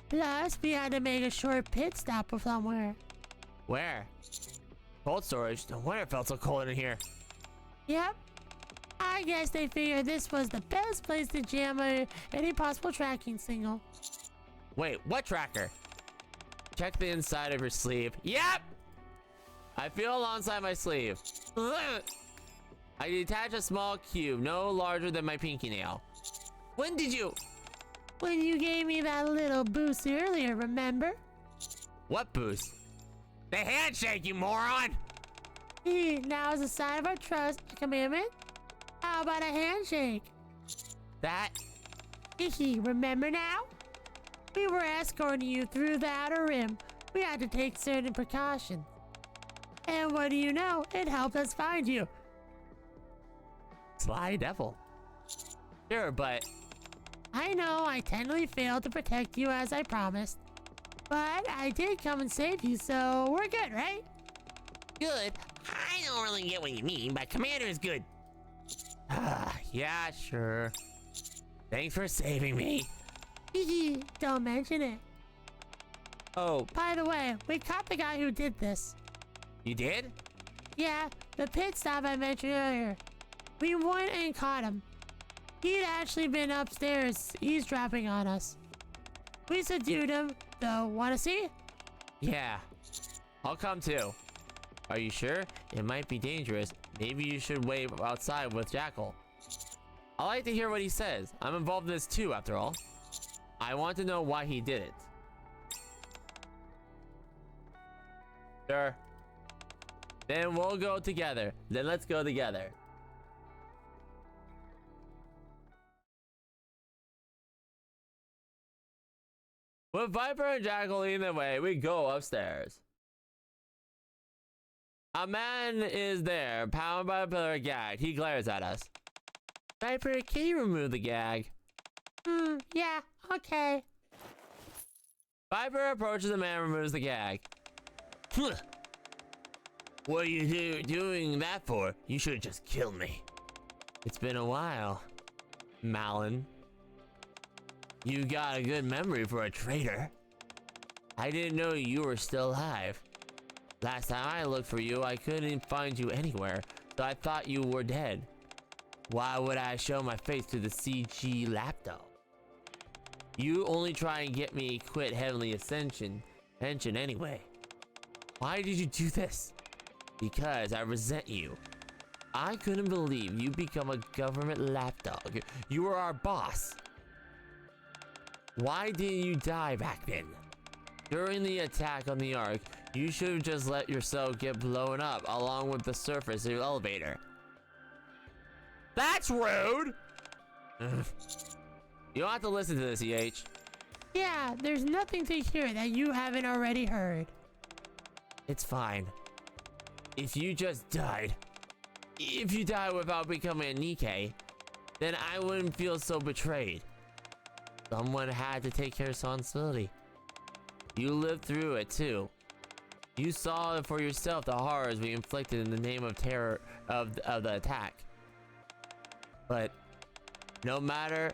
Plus, we had to make a short pit stop somewhere. Where? Cold storage? No wonder it felt so cold in here. Yep. I guess they figured this was the best place to jam any possible tracking signal. Wait, what tracker? Check the inside of your sleeve. Yep! I feel alongside my sleeve. I detach a small cube, no larger than my pinky nail. When did you? When you gave me that little boost earlier, remember? What boost? The handshake, you moron! Now as a sign of our trust and commitment, how about a handshake? That? Remember now? We were escorting you through the Outer Rim. We had to take certain precautions. And what do you know? It helped us find you. Sly devil. Sure, but... I know I technically failed to protect you as I promised. But I did come and save you, so we're good, right? Good? I don't really get what you mean, but Commander is good. Yeah, sure. Thanks for saving me. Don't mention it. Oh, By the way, we caught the guy who did this. you did? Yeah, the pit stop I mentioned earlier. We went and caught him. He'd actually been upstairs eavesdropping on us. We subdued him, though. Wanna see? Yeah. I'll come too. Are you sure? It might be dangerous. Maybe you should wait outside with Jackal. I like to hear what he says. I'm involved in this too, after all. I want to know why he did it. Sure. Then we'll go together. Then let's go together. With Viper and Jackal leading the way, we go upstairs. A man is there, pounded by a pillar, gagged. He glares at us. Viper, can you remove the gag? Yeah, okay. Viper approaches the man and removes the gag. What are you doing that for? You should have just killed me. It's been a while, Malin. You got a good memory for a traitor. I didn't know you were still alive. Last time I looked for you, I couldn't find you anywhere, so I thought you were dead. Why would I show my face to the CG lapdog? You only try and get me quit Heavenly Ascension anyway. Why did you do this? Because I resent you. I couldn't believe you become a government lapdog. You were our boss. Why didn't you die back then? During the attack on the Ark, you should have just let yourself get blown up along with the surface of the elevator. That's rude! You don't have to listen to this, EH. Yeah, there's nothing to hear that you haven't already heard. It's fine. If you just died, if you died without becoming a NIKKE, then I wouldn't feel so betrayed. Someone had to take care of responsibility. You lived through it too. You saw for yourself the horrors we inflicted in the name of terror of the attack. But no matter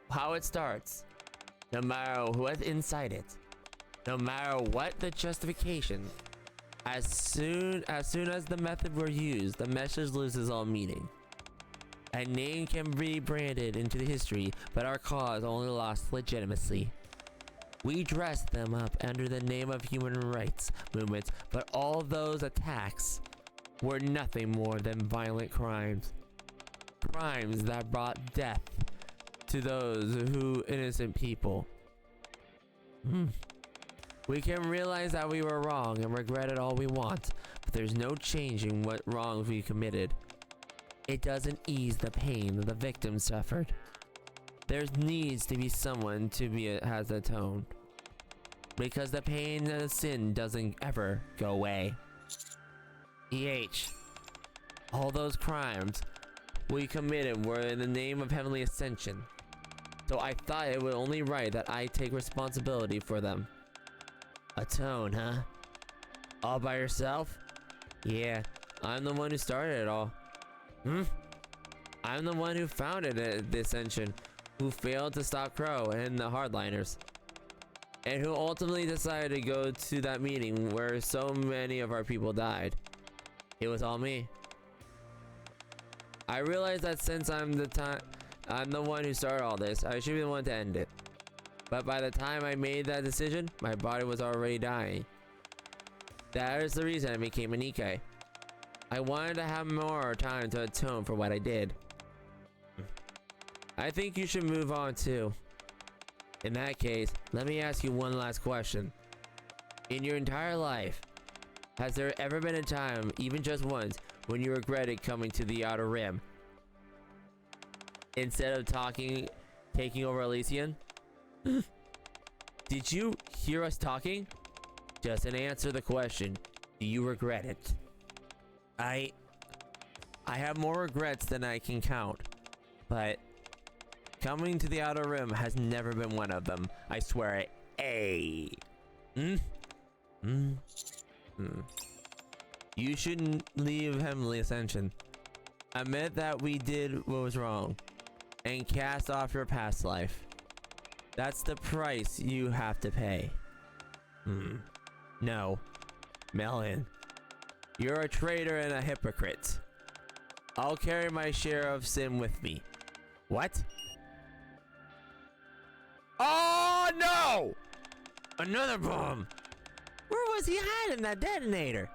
how it starts, no matter what's inside it, no matter what the justification, as soon as the method were used, the message loses all meaning. A name can be branded into the history, but our cause only lost legitimacy. We dressed them up under the name of human rights movements, but all those attacks were nothing more than violent crimes. Crimes that brought death to those innocent people. We can realize that we were wrong and regret it all we want, but there's no changing what wrongs we committed. It doesn't ease the pain that the victims suffered. There needs to be someone has atoned. Because the pain of sin doesn't ever go away. All those crimes we committed were in the name of Heavenly Ascension. So I thought it was only right that I take responsibility for them. Atone, huh? All by yourself? Yeah, I'm the one who started it all. I'm the one who founded the Ascension, who failed to stop Crow and the hardliners, and who ultimately decided to go to that meeting where so many of our people died. It was all me. I realized that since I'm the one who started all this, I should be the one to end it. But by the time I made that decision, my body was already dying. That is the reason I became a NIKKE. I wanted to have more time to atone for what I did. I think you should move on too. In that case, let me ask you one last question. In your entire life, has there ever been a time, even just once, when you regretted coming to the Outer Rim? Instead of taking over Elyion? Did you hear us talking? Just answer the question. Do you regret it? I have more regrets than I can count, but coming to the Outer Rim has never been one of them. I swear it. You shouldn't leave Heavenly Ascension. Admit that we did what was wrong and cast off your past life. That's the price you have to pay. No. Melon. You're a traitor and a hypocrite. I'll carry my share of sin with me. What? Oh no! Another bomb! Where was he hiding that detonator?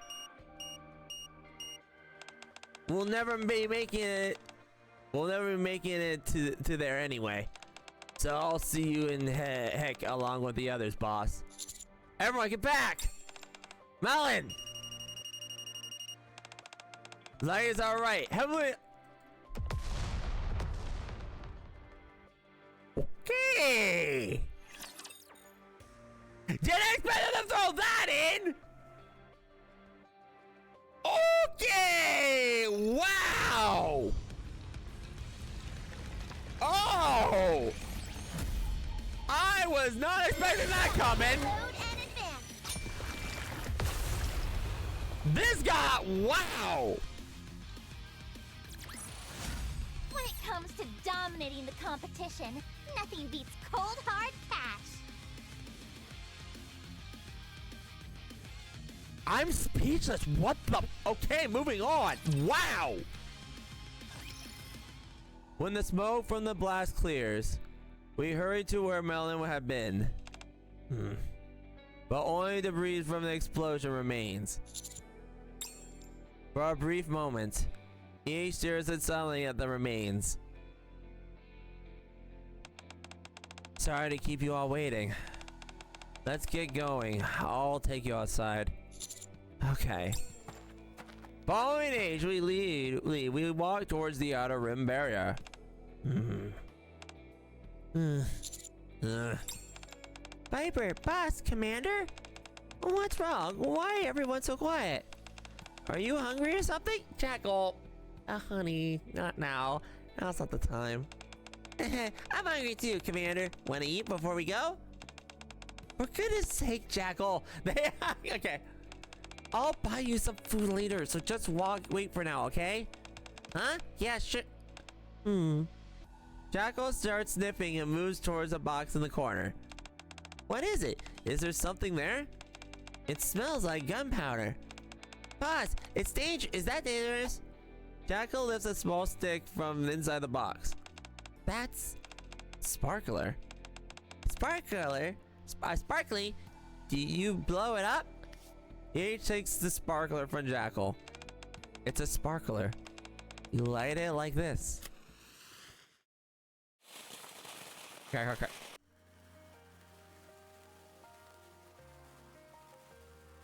We'll never be making it to there anyway. So I'll see you in heck along with the others, boss. Everyone get back! Melon! Light is alright. Okay! Didn't expect them to throw that in! Okay! Wow! Oh! I was not expecting that coming! Load and advance. This guy, wow! When it comes to dominating the competition, nothing beats cold hard cash. I'm speechless. What the? Okay, moving on. Wow! When the smoke from the blast clears, we hurry to where Melon had been. But only debris from the explosion remains. For a brief moment, he stares silently at the remains. Sorry to keep you all waiting. Let's get going. I'll take you outside. Okay. Following Age, we walk towards the outer rim barrier. Viper, boss, commander? What's wrong? Why everyone so quiet? Are you hungry or something? Jackal. Honey, not now. Now's not the time. I'm hungry too, commander. Wanna eat before we go? For goodness sake, Jackal. Okay. I'll buy you some food later, so just wait for now, okay? Huh? Yeah, sure. Jackal starts sniffing and moves towards a box in the corner. What is it? Is there something there? It smells like gunpowder. Boss, it's dangerous. Is that dangerous? Jackal lifts a small stick from inside the box. That's sparkler. Sparkler? Sparkly? Do you blow it up? He takes the sparkler from Jackal. It's a sparkler. You light it like this. Okay.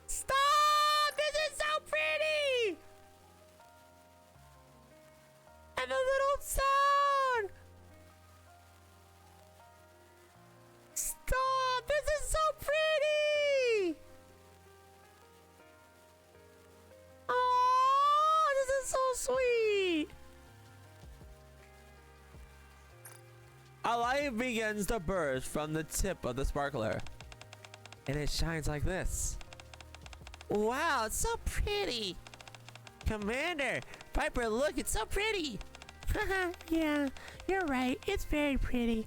Stop! This is so pretty! And a little sound! Stop! This is so pretty! Oh, this is so sweet! A light begins to burst from the tip of the sparkler. And it shines like this. Wow, it's so pretty! Commander! Piper, look, it's so pretty! Yeah, you're right. It's very pretty.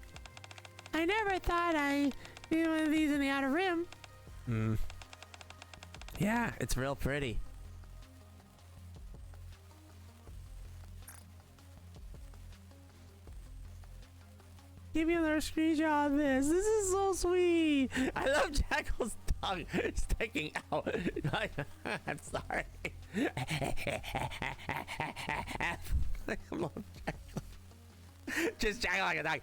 I never thought I'd see one of these in the outer rim. Yeah, it's real pretty. Give me another screenshot of this. This is so sweet. I love Jackal's tongue sticking out. I'm sorry. I love Jackal. Just Jackal like a dog.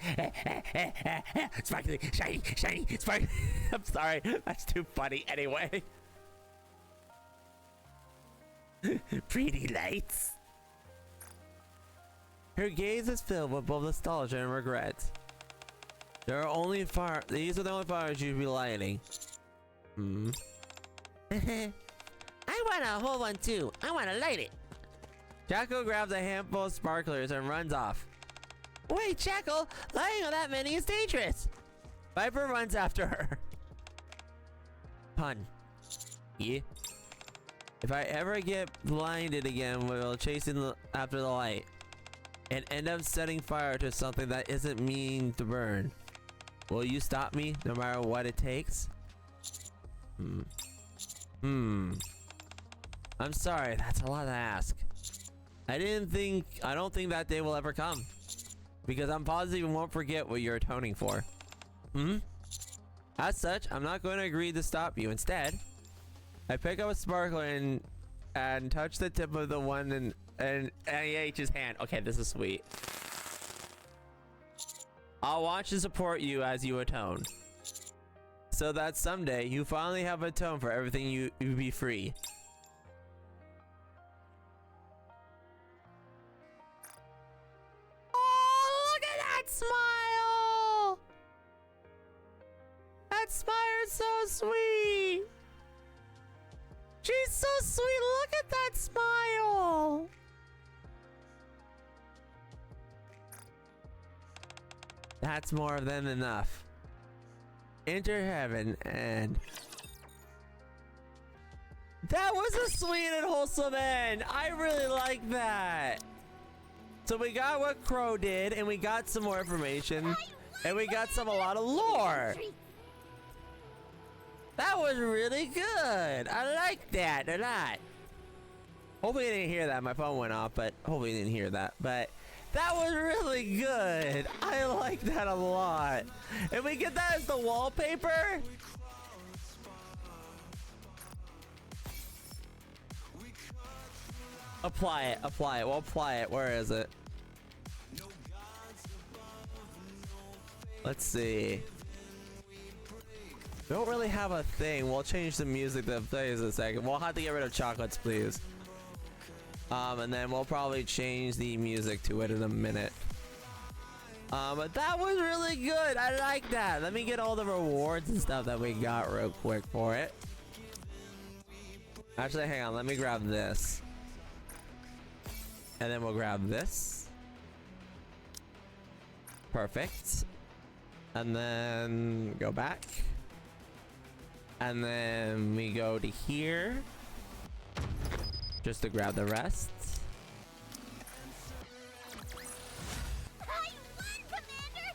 Sparkly, shiny, sparkly. I'm sorry. That's too funny anyway. Pretty lights. Her gaze is filled with both nostalgia and regret. These are the only fires you'd be lighting. I want a whole one too. I want to light it. Jackal grabs a handful of sparklers and runs off. Wait, Jackal! Lighting on that many is dangerous! Viper runs after her. Pun. Yeah. If I ever get blinded again while chasing after the light and end up setting fire to something that isn't mean to burn, will you stop me no matter what it takes? I'm sorry, that's a lot to ask. I don't think that day will ever come. Because I'm positive you won't forget what you're atoning for. As such, I'm not going to agree to stop you. Instead, I pick up a sparkler and touch the tip of the one in NIH's hand. Okay, this is sweet. I'll watch and support you as you atone. So that someday you finally have atoned for everything you be free. Oh, look at that smile! That smile is so sweet. She's so sweet. Look at that smile. That's more than enough. Enter heaven and... That was a sweet and wholesome end. I really like that. So we got what Crow did, and we got some more information, and we got a lot of lore. That was really good. I like that a lot. Hopefully you didn't hear that. My phone went off, but hopefully you didn't hear that. But that was really good. I like that a lot. And we get that as the wallpaper. Apply it. We'll apply it. Where is it? Let's see. We don't really have a thing. We'll change the music that plays in a second. We'll have to get rid of chocolates, please. And then we'll probably change the music to it in a minute. But that was really good. I like that. Let me get all the rewards and stuff that we got real quick for it. Actually, hang on. Let me grab this. And then we'll grab this. Perfect. And then go back. And then we go to here. Just to grab the rest.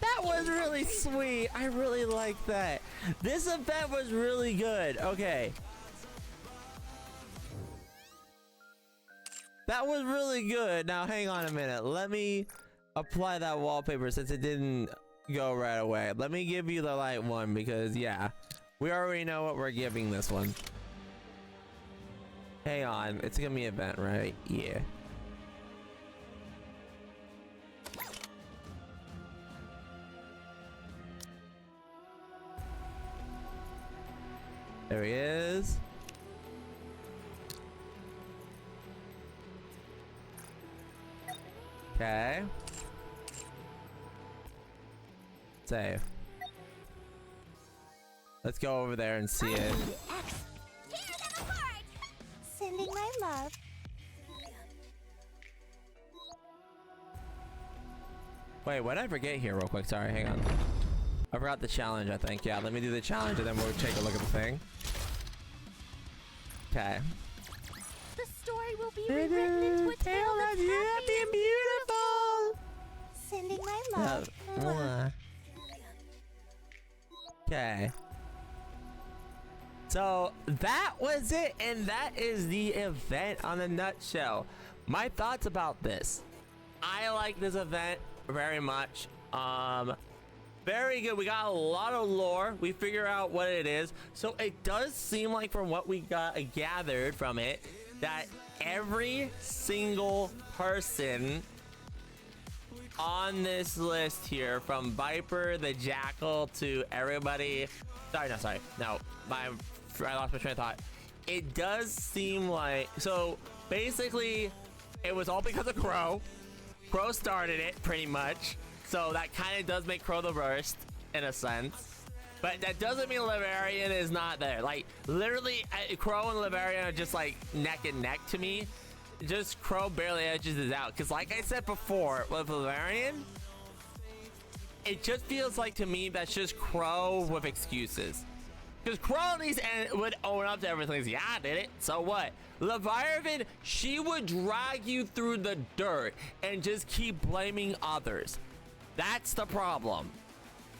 That was really sweet. I really like that. This event was really good. Okay. That was really good. Now hang on a minute. Let me apply that wallpaper since it didn't go right away. Let me give you the light one because yeah, we already know what we're giving this one. Hang on, it's gonna be an event, right? Yeah. There he is. Okay. Save. Let's go over there and see it. Tear them apart. Sending my love. Wait, what did I forget here real quick? Sorry, hang on. I forgot the challenge, I think. Yeah, let me do the challenge and then we'll take a look at the thing. Okay. The story will be rewritten into a tale that's happy and beautiful. Sending my love. Okay. So that was it, and that is the event on a nutshell. My thoughts about this. I like this event very much. Very good. We got a lot of lore. We figure out what it is. So it does seem like from what we gathered from it that every single person on this list here, from Viper the Jackal to everybody, I lost my train of thought. It does seem like, so basically it was all because of Crow. Crow started it pretty much, so that kind of does make Crow the worst in a sense, but that doesn't mean Livarian is not there. Like literally Crow and Livarian are just like neck and neck to me. Just Crow barely edges it out, because like I said before with Livarian, it just feels like to me that's just Crow with excuses. Because Crow at least would own up to everything. Yeah, I did it. So what? Leviathan, she would drag you through the dirt and just keep blaming others. That's the problem.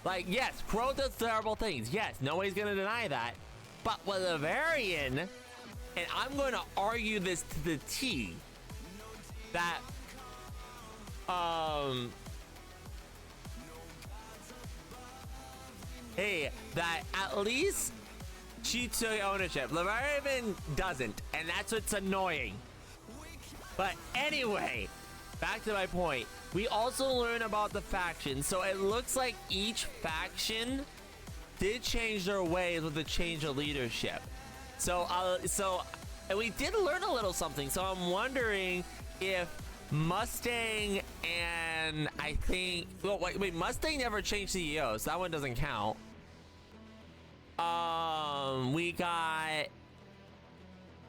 Like, yes, Crow does terrible things. Yes, nobody's going to deny that. But with Elyion, and I'm going to argue this to the T, that, hey, that at least she took ownership. Leviathan doesn't, and that's what's annoying. But anyway, back to my point. We also learn about the factions. So it looks like each faction did change their ways with the change of leadership. So, and we did learn a little something. So I'm wondering if Mustang and I think, well, wait, Mustang never changed CEOs. So that one doesn't count. We got,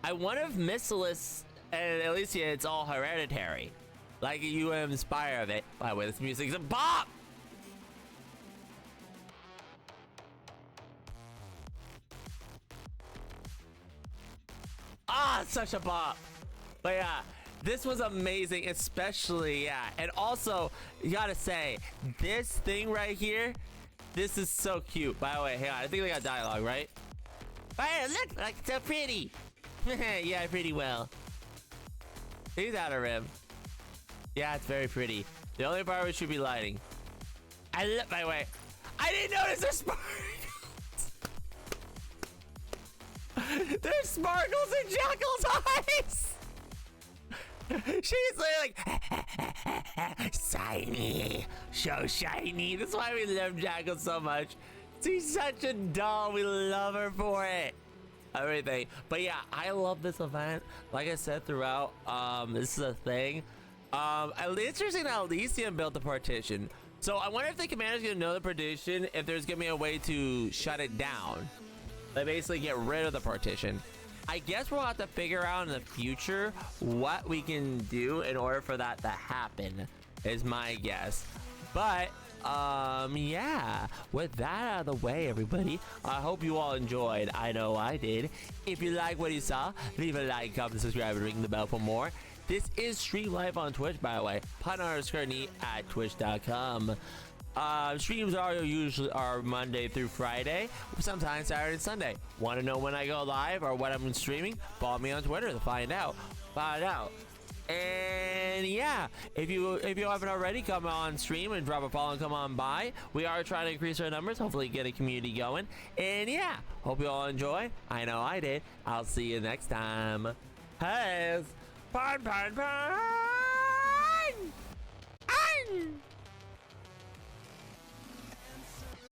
I wonder if Missilus and Alicia, it's all hereditary. Like you inspire of it. By the way, this music's a bop! Ah, such a bop. But yeah, this was amazing, especially, yeah. And also, you gotta say, this thing right here, this is so cute. By the way, hang on, I think they got dialogue, right? Hey, look, like so pretty. Yeah, pretty well. He's out of rim. Yeah, it's very pretty. The only part we should be lighting. By the way, I didn't notice there's sparkles. There's sparkles in Jackal's eyes. She's like, shiny, so shiny. That's why we love Jackal so much. She's such a doll. We love her for it. Everything. But yeah, I love this event. Like I said throughout, this is a thing. It's interesting that Elysium built the partition. So I wonder if the commander's gonna know the partition, if there's gonna be a way to shut it down. They basically get rid of the partition. I guess we'll have to figure out in the future what we can do in order for that to happen, is my guess. But yeah, with that out of the way, everybody, I hope you all enjoyed. I know I did. If you like what you saw, leave a like, comment, subscribe, and ring the bell for more. This is stream live on Twitch, by the way. _NEET at twitch.com. Streams are Monday through Friday, sometimes Saturday and Sunday. Want to know when I go live or what I'm streaming? Follow me on Twitter to find out. And yeah, if you haven't already, come on stream and drop a follow and come on by. We are trying to increase our numbers, hopefully get a community going. And yeah, hope you all enjoy. I know I did. I'll see you next time. Hey, pun.